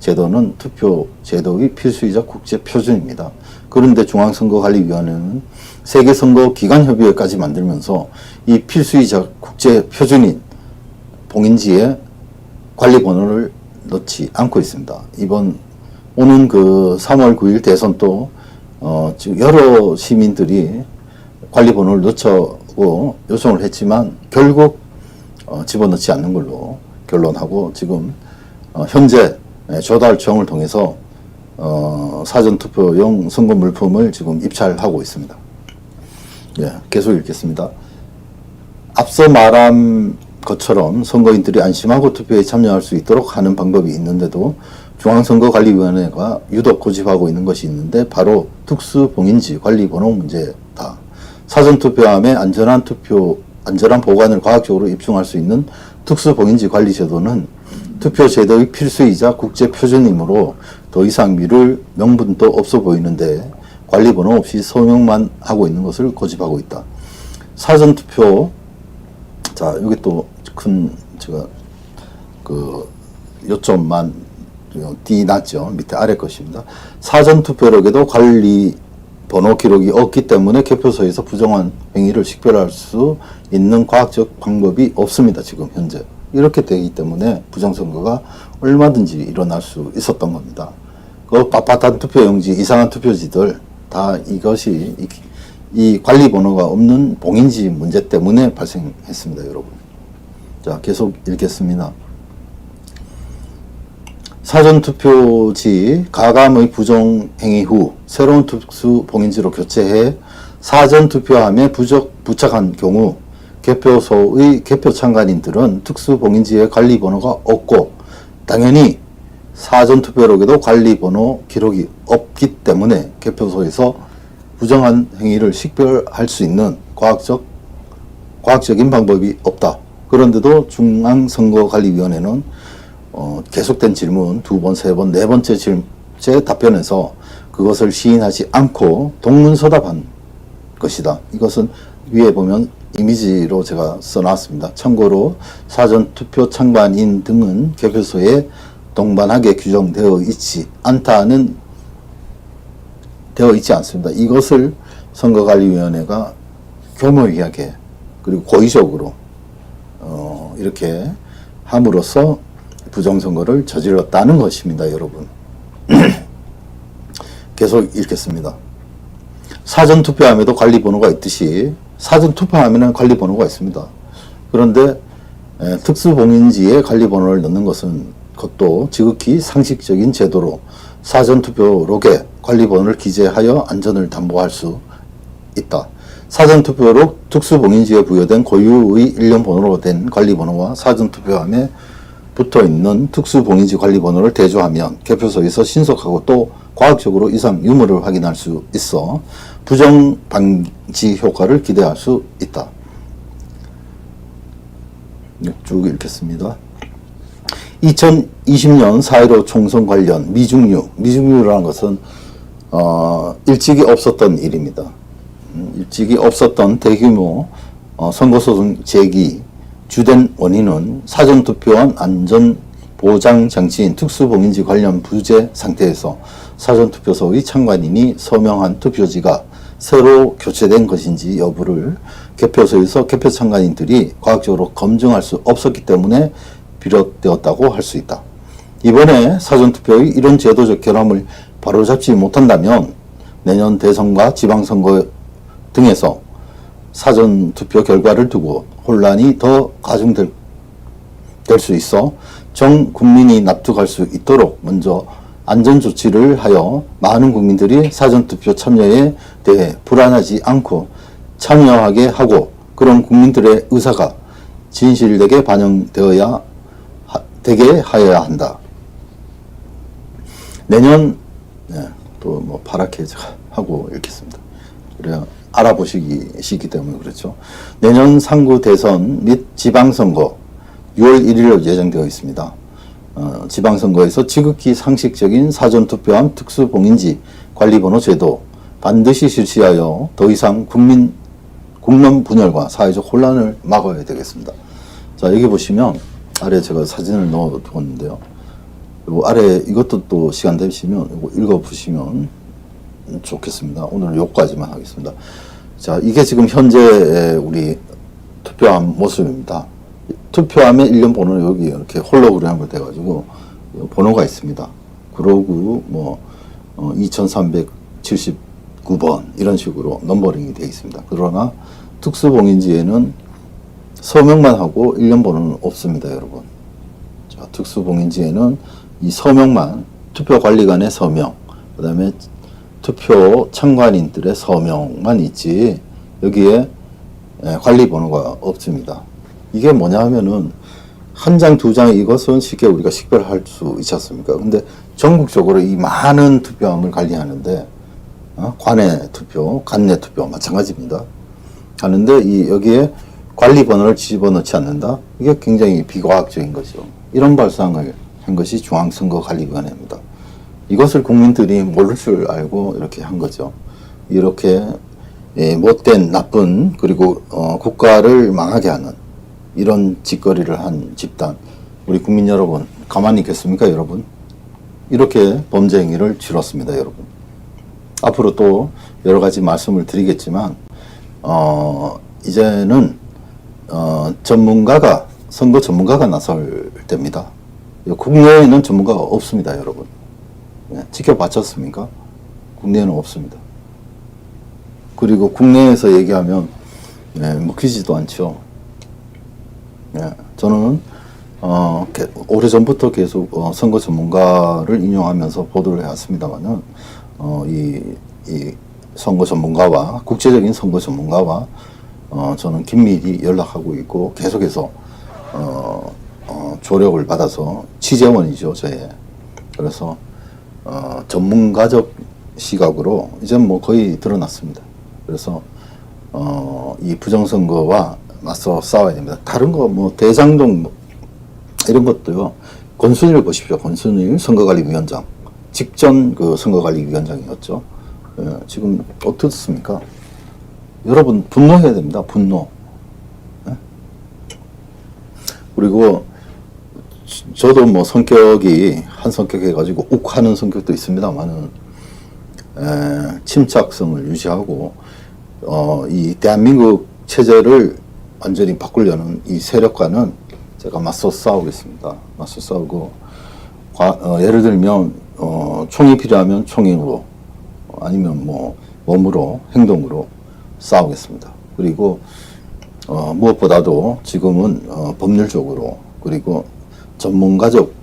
A: 제도는 투표 제도의 필수이자 국제표준입니다. 그런데 중앙선거관리위원회는 세계선거기관협의회까지 만들면서 이 필수이자 국제표준인 봉인지에 관리번호를 넣지 않고 있습니다. 오는 그 3월 9일 대선도 지금 여러 시민들이 관리번호를 넣자고 요청을 했지만 결국 집어넣지 않는 걸로 결론하고 지금 현재 조달청을 통해서 사전투표용 선거 물품을 지금 입찰하고 있습니다. 예, 계속 읽겠습니다. 앞서 말한 것처럼 선거인들이 안심하고 투표에 참여할 수 있도록 하는 방법이 있는데도 중앙선거관리위원회가 유독 고집하고 있는 것이 있는데 바로 특수봉인지 관리번호 문제다. 사전투표함의 안전한 보관을 과학적으로 입증할 수 있는 특수봉인지 관리제도는 투표제도의 필수이자 국제표준이므로 더 이상 미룰 명분도 없어 보이는데 관리번호 없이 서명만 하고 있는 것을 고집하고 있다. 사전투표, 자, 여기 또 제가 요점만 띄놨죠. 밑에 아래 것입니다. 사전투표록에도 관리번호 기록이 없기 때문에 개표소에서 부정한 행위를 식별할 수 있는 과학적 방법이 없습니다. 지금 현재. 이렇게 되기 때문에 부정선거가 얼마든지 일어날 수 있었던 겁니다. 그 빳빳한 투표용지, 이상한 투표지들 다 이것이 이 관리번호가 없는 봉인지 문제 때문에 발생했습니다. 여러분. 자, 계속 읽겠습니다. 사전투표지 가감의 부정행위 후 새로운 특수봉인지로 교체해 사전투표함에 부착한 경우 개표소의 개표참관인들은 특수봉인지에 관리번호가 없고 당연히 사전투표록에도 관리번호 기록이 없기 때문에 개표소에서 부정한 행위를 식별할 수 있는 과학적인 방법이 없다. 그런데도 중앙선거관리위원회는 계속된 질문 2번, 3번, 4번째 답변에서 그것을 시인하지 않고 동문서답한 것이다. 이것은 위에 보면 이미지로 제가 써놨습니다. 참고로 사전투표 참관인 등은 개표소에 동반하게 규정되어 있지 않습니다. 이것을 선거관리위원회가 교묘하게 그리고 고의적으로 이렇게 함으로써 부정선거를 저질렀다는 것입니다. 여러분. 계속 읽겠습니다. 사전투표함에도 관리번호가 있듯이 사전투표함에는 관리번호가 있습니다. 그런데 특수봉인지에 관리번호를 넣는 것도 지극히 상식적인 제도로 사전투표록에 관리번호를 기재하여 안전을 담보할 수 있다. 사전투표록 특수봉인지에 부여된 고유의 일련 번호로 된 관리번호와 사전투표함에 붙어있는 특수봉인지 관리번호를 대조하면 개표소에서 신속하고 또 과학적으로 이상 유무를 확인할 수 있어 부정 방지 효과를 기대할 수 있다. 쭉 읽겠습니다. 2020년 4.15 총선 관련 미중유라는 것은 일찍이 없었던 일입니다. 일찍이 없었던 대규모 선거소송 제기 주된 원인은 사전투표한 안전보장장치인 특수봉인지 관련 부재 상태에서 사전투표소의 참관인이 서명한 투표지가 새로 교체된 것인지 여부를 개표소에서 개표 참관인들이 과학적으로 검증할 수 없었기 때문에 비롯되었다고 할 수 있다. 이번에 사전투표의 이런 제도적 결함을 바로잡지 못한다면 내년 대선과 지방선거 등에서 사전투표 결과를 두고 혼란이 더 가중될 수 있어 전 국민이 납득할 수 있도록 먼저 안전조치를 하여 많은 국민들이 사전투표 참여에 대해 불안하지 않고 참여하게 하고 그런 국민들의 의사가 진실되게 되게 하여야 한다. 내년 또 뭐 파랗게 제가 하고 읽겠습니다. 그래야 알아보시기 때문에 그렇죠. 내년 상구 대선 및 지방선거 6월 1일로 예정되어 있습니다. 지방선거에서 지극히 상식적인 사전투표함 특수봉인지 관리번호 제도 반드시 실시하여 더 이상 국론 분열과 사회적 혼란을 막아야 되겠습니다. 자, 여기 보시면 아래 제가 사진을 넣어 두었는데요. 요 아래 이것도 또 시간 되시면 이거 읽어 보시면 좋겠습니다. 오늘 요까지만 하겠습니다. 자, 이게 지금 현재 우리 투표함 모습입니다. 투표함의 일련 번호는 여기 이렇게 홀로그램으로 돼가지고 번호가 있습니다. 그러고 뭐 2379번 이런 식으로 넘버링이 되어 있습니다. 그러나 특수봉인지에는 서명만 하고 일련 번호는 없습니다, 여러분. 자, 특수봉인지에는 이 서명만 투표관리관의 서명, 그 다음에 투표 참관인들의 서명만 있지 여기에 관리번호가 없습니다. 이게 뭐냐 하면은 한 장, 두 장 이것은 쉽게 우리가 식별할 수 있지 않습니까? 근데 전국적으로 이 많은 투표함을 관리하는데 관내 투표, 간내 투표 마찬가지입니다. 하는데 여기에 관리번호를 집어넣지 않는다? 이게 굉장히 비과학적인 거죠. 이런 발상을 한 것이 중앙선거관리위원회입니다. 이것을 국민들이 모를 줄 알고 이렇게 한 거죠. 이렇게 못된 나쁜 그리고 국가를 망하게 하는 이런 짓거리를 한 집단, 우리 국민 여러분 가만히 있겠습니까, 여러분? 이렇게 범죄 행위를 치렀습니다, 여러분. 앞으로 또 여러 가지 말씀을 드리겠지만 이제는 선거 전문가가 나설 때입니다. 국내에는 전문가가 없습니다, 여러분. 지켜봤셨습니까? 국내에는 없습니다. 그리고 국내에서 얘기하면 먹히지도 않죠. 저는 오래전부터 계속 선거 전문가를 인용하면서 보도를 해왔습니다만은 이 선거 전문가와 국제적인 선거 전문가와 저는 긴밀히 연락하고 있고 계속해서 조력을 받아서 취재원이죠, 저의. 그래서 전문가적 시각으로 이제 뭐 거의 드러났습니다. 그래서 이 부정선거와 맞서 싸워야 됩니다. 다른 거 뭐 대장동 이런 것도요. 권순일 보십시오. 권순일 선거관리위원장. 직전 그 선거관리위원장이었죠. 지금 어떻습니까? 여러분 분노해야 됩니다. 분노. 그리고 저도 뭐 성격이 한 성격 해가지고 욱하는 성격도 있습니다만은 침착성을 유지하고 이 대한민국 체제를 완전히 바꾸려는 이 세력과는 제가 맞서 싸우겠습니다. 맞서 싸우고 예를 들면 총이 필요하면 총으로 아니면 뭐 몸으로 행동으로 싸우겠습니다. 그리고 무엇보다도 지금은 법률적으로 그리고 전문가적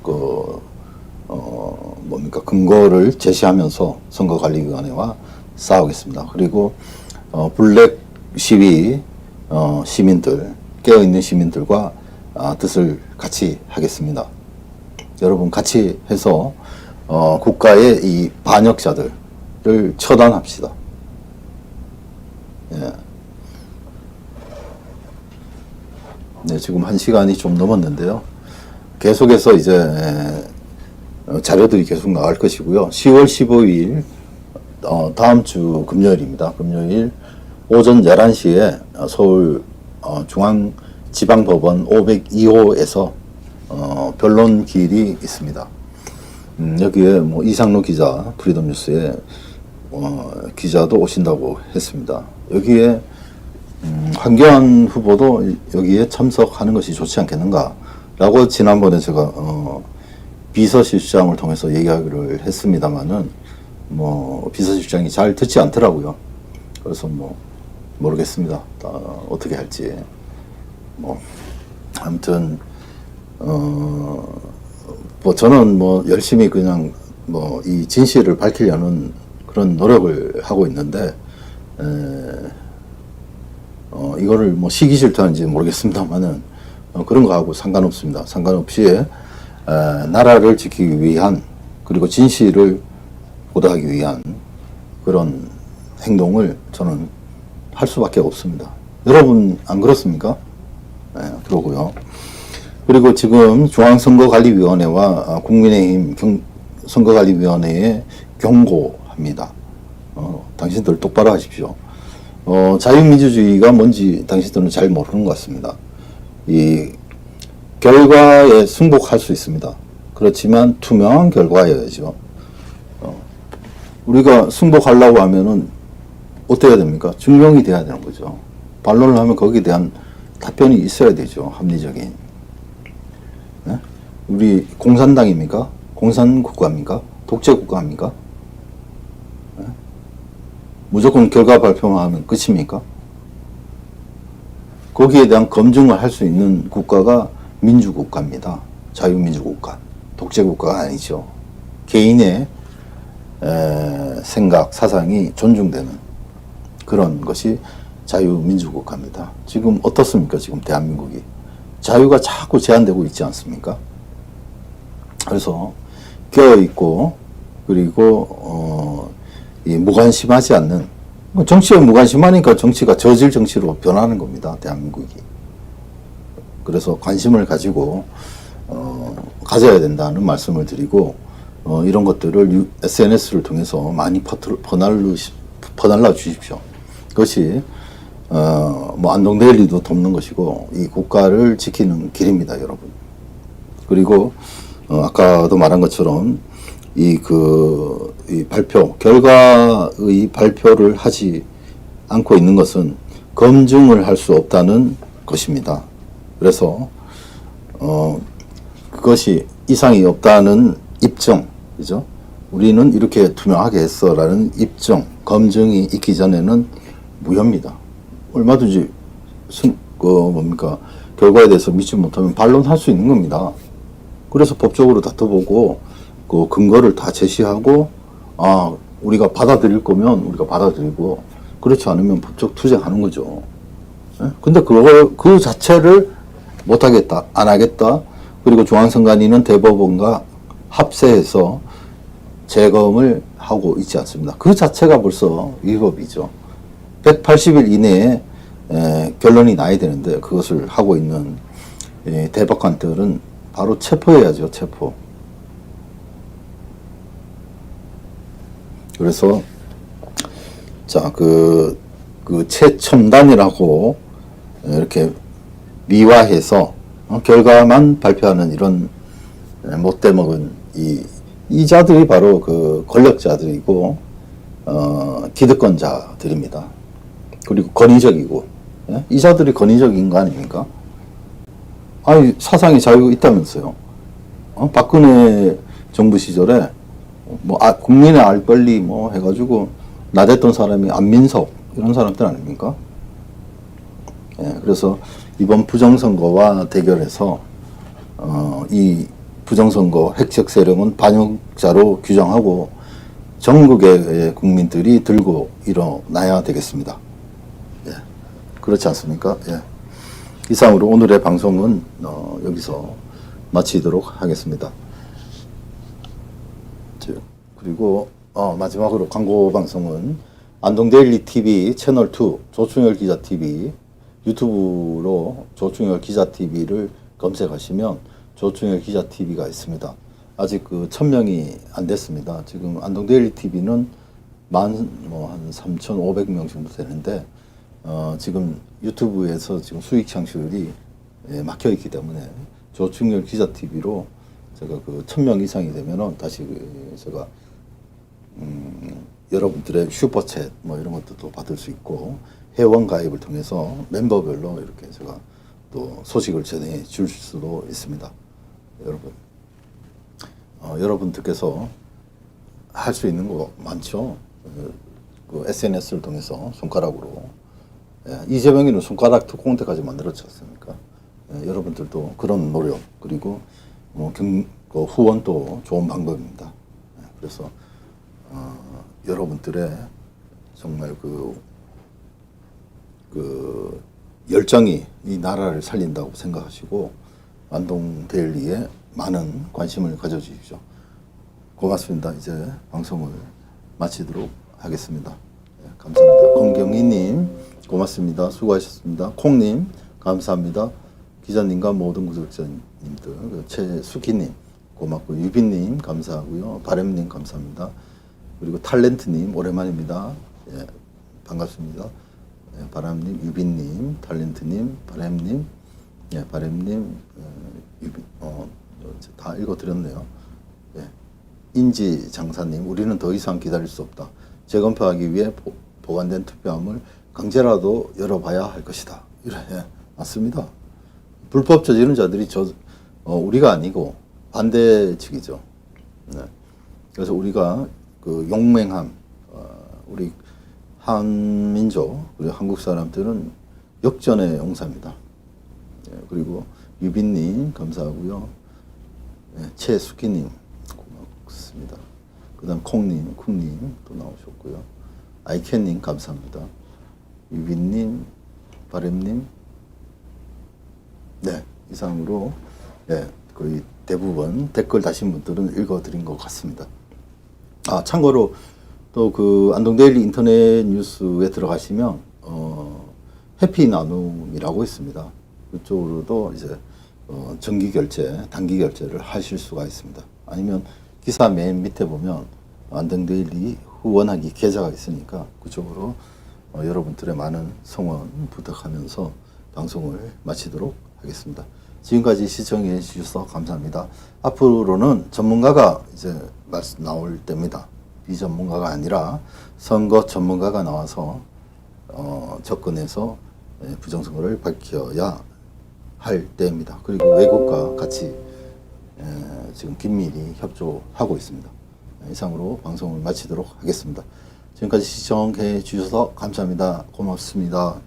A: 근거를 제시하면서 선거관리위원회와 싸우겠습니다. 그리고 블랙 시위 시민들 깨어있는 시민들과 뜻을 같이 하겠습니다. 여러분 같이 해서 국가의 이 반역자들을 처단합시다. 예. 네, 지금 1시간이 좀 넘었는데요. 계속해서 이제 자료들이 계속 나갈 것이고요. 10월 15일 다음 주 금요일입니다. 금요일 오전 11시에 서울 중앙지방법원 502호에서 변론기일이 있습니다. 여기에 뭐 이상로 기자 프리덤 뉴스에 기자도 오신다고 했습니다. 여기에 황교안 후보도 여기에 참석하는 것이 좋지 않겠는가라고 지난번에 제가 비서실장을 통해서 얘기하기를 했습니다만은 뭐 비서실장이 잘 듣지 않더라고요. 그래서 뭐 모르겠습니다. 어떻게 할지. 뭐 아무튼 뭐 저는 뭐 열심히 그냥 뭐 이 진실을 밝히려는 그런 노력을 하고 있는데 이거를 뭐 시기 질투하는지 모르겠습니다만은 그런 거하고 상관없습니다. 상관없이 나라를 지키기 위한 그리고 진실을 보도하기 위한 그런 행동을 저는 할 수밖에 없습니다. 여러분 안 그렇습니까? 네, 그러고요. 그리고 지금 중앙선거관리위원회와 국민의힘 선거관리위원회에 경고합니다. 당신들 똑바로 하십시오. 자유민주주의가 뭔지 당신들은 잘 모르는 것 같습니다. 이 결과에 승복할 수 있습니다. 그렇지만 투명한 결과여야죠. 우리가 승복하려고 하면은 어때야 됩니까? 증명이 돼야 되는 거죠. 반론을 하면 거기에 대한 답변이 있어야 되죠. 합리적인. 네? 우리 공산당입니까? 공산국가입니까? 독재국가입니까? 네? 무조건 결과 발표만 하면 끝입니까? 거기에 대한 검증을 할 수 있는 국가가 민주국가입니다. 자유민주국가. 독재국가가 아니죠. 개인의 생각, 사상이 존중되는 그런 것이 자유민주국가입니다. 지금 어떻습니까? 지금 대한민국이. 자유가 자꾸 제한되고 있지 않습니까? 그래서 깨어있고 그리고 무관심하지 않는 정치에 무관심하니까 정치가 저질 정치로 변하는 겁니다. 대한민국이. 그래서 관심을 가지고 가져야 된다는 말씀을 드리고 이런 것들을 SNS를 통해서 많이 퍼날라 주십시오. 그것이 뭐 안동데일리도 돕는 것이고 이 국가를 지키는 길입니다, 여러분. 그리고 아까도 말한 것처럼 이 발표 결과의 발표를 하지 않고 있는 것은 검증을 할 수 없다는 것입니다. 그래서 그것이 이상이 없다는 입증, 그죠? 우리는 이렇게 투명하게 했어라는 입증, 검증이 있기 전에는 무효입니다. 얼마든지 결과에 대해서 믿지 못하면 반론할 수 있는 겁니다. 그래서 법적으로 다퉈보고 그 근거를 다 제시하고 우리가 받아들일 거면 우리가 받아들이고 그렇지 않으면 법적 투쟁하는 거죠. 근데 그 자체를 못하겠다, 안 하겠다. 그리고 중앙선관위는 대법원과 합세해서 재검을 하고 있지 않습니다. 그 자체가 벌써 위법이죠. 180일 이내에 결론이 나야 되는데 그것을 하고 있는 대법관들은 바로 체포해야죠. 체포. 그래서 자, 그 최첨단이라고 이렇게 미화해서 결과만 발표하는 이런 못돼 먹은 이 자들이 바로 그 권력자들이고 기득권자들입니다. 그리고 권위적이고 이 자들이 권위적인 거 아닙니까? 아니 사상의 자유가 있다면서요. 박근혜 정부 시절에 뭐 국민의 알 권리 뭐 해가지고 나댔던 사람이 안민석 이런 사람들 아닙니까? 그래서 이번 부정선거와 대결해서 이 부정선거 핵적 세력은 반역자로 규정하고 전국의 국민들이 들고 일어나야 되겠습니다. 그렇지 않습니까? 이상으로 오늘의 방송은 여기서 마치도록 하겠습니다. 그리고 마지막으로 광고 방송은 안동데일리 TV 채널2 조충열 기자 TV 유튜브로 조충열 기자 TV를 검색하시면 조충열 기자 TV가 있습니다. 아직 1000명이 안 됐습니다. 지금 안동데일리 TV는 한 3,500명 정도 되는데 지금 유튜브에서 지금 수익 창출이 막혀 있기 때문에 조충열 기자 TV로 제가 1000명 이상이 되면은 다시 제가 여러분들의 슈퍼챗 뭐 이런 것들도 받을 수 있고 회원 가입을 통해서 멤버별로 이렇게 제가 또 소식을 전해 줄 수도 있습니다. 여러분, 여러분들께서 할 수 있는 거 많죠. 그 SNS를 통해서 손가락으로 이재명이는 손가락 특공대까지 만들었지 않습니까? 여러분들도 그런 노력 그리고 그 후원도 좋은 방법입니다. 그래서 여러분들의 정말 그 열정이 이 나라를 살린다고 생각하시고 안동데일리에 많은 관심을 가져주십시오. 고맙습니다. 이제 방송을 마치도록 하겠습니다. 감사합니다. 권경희님 고맙습니다. 수고하셨습니다. 콩님 감사합니다. 기자님과 모든 구독자님들, 최수기님 고맙고 유빈님 감사하고요. 바램님 감사합니다. 그리고 탤런트님 오랜만입니다. 예, 반갑습니다. 예, 바람님, 유빈님, 탤런트님, 바램님, 예, 바램님, 유빈, 다 읽어드렸네요. 예, 인지장사님, 우리는 더 이상 기다릴 수 없다. 재검표하기 위해 보관된 투표함을 강제라도 열어봐야 할 것이다. 이래, 예, 맞습니다. 불법 저지른 자들이 우리가 아니고 반대 측이죠. 네. 그래서 우리가 그 용맹함, 우리 한민족, 우리 한국 사람들은 역전의 용사입니다. 네. 그리고 유빈님 감사하고요. 네. 최수기님 고맙습니다. 그 다음 콩님, 쿵님 또 나오셨고요. 아이캔님 감사합니다. 유빈님, 바램님, 네, 이상으로 네, 거의 대부분 댓글 다신 분들은 읽어드린 것 같습니다. 아, 참고로 또 그 안동데일리 인터넷 뉴스에 들어가시면 해피 나눔이라고 있습니다. 그쪽으로도 이제 정기 결제, 단기 결제를 하실 수가 있습니다. 아니면 기사 맨 밑에 보면 안동데일리 후원하기 계좌가 있으니까 그쪽으로 여러분들의 많은 성원 부탁하면서 방송을 마치도록 하겠습니다. 지금까지 시청해 주셔서 감사합니다. 앞으로는 전문가가 이제 나올 때입니다. 비전문가가 아니라 선거 전문가가 나와서 접근해서 부정선거를 밝혀야 할 때입니다. 그리고 외국과 같이 지금 긴밀히 협조하고 있습니다. 이상으로 방송을 마치도록 하겠습니다. 지금까지 시청해 주셔서 감사합니다. 고맙습니다.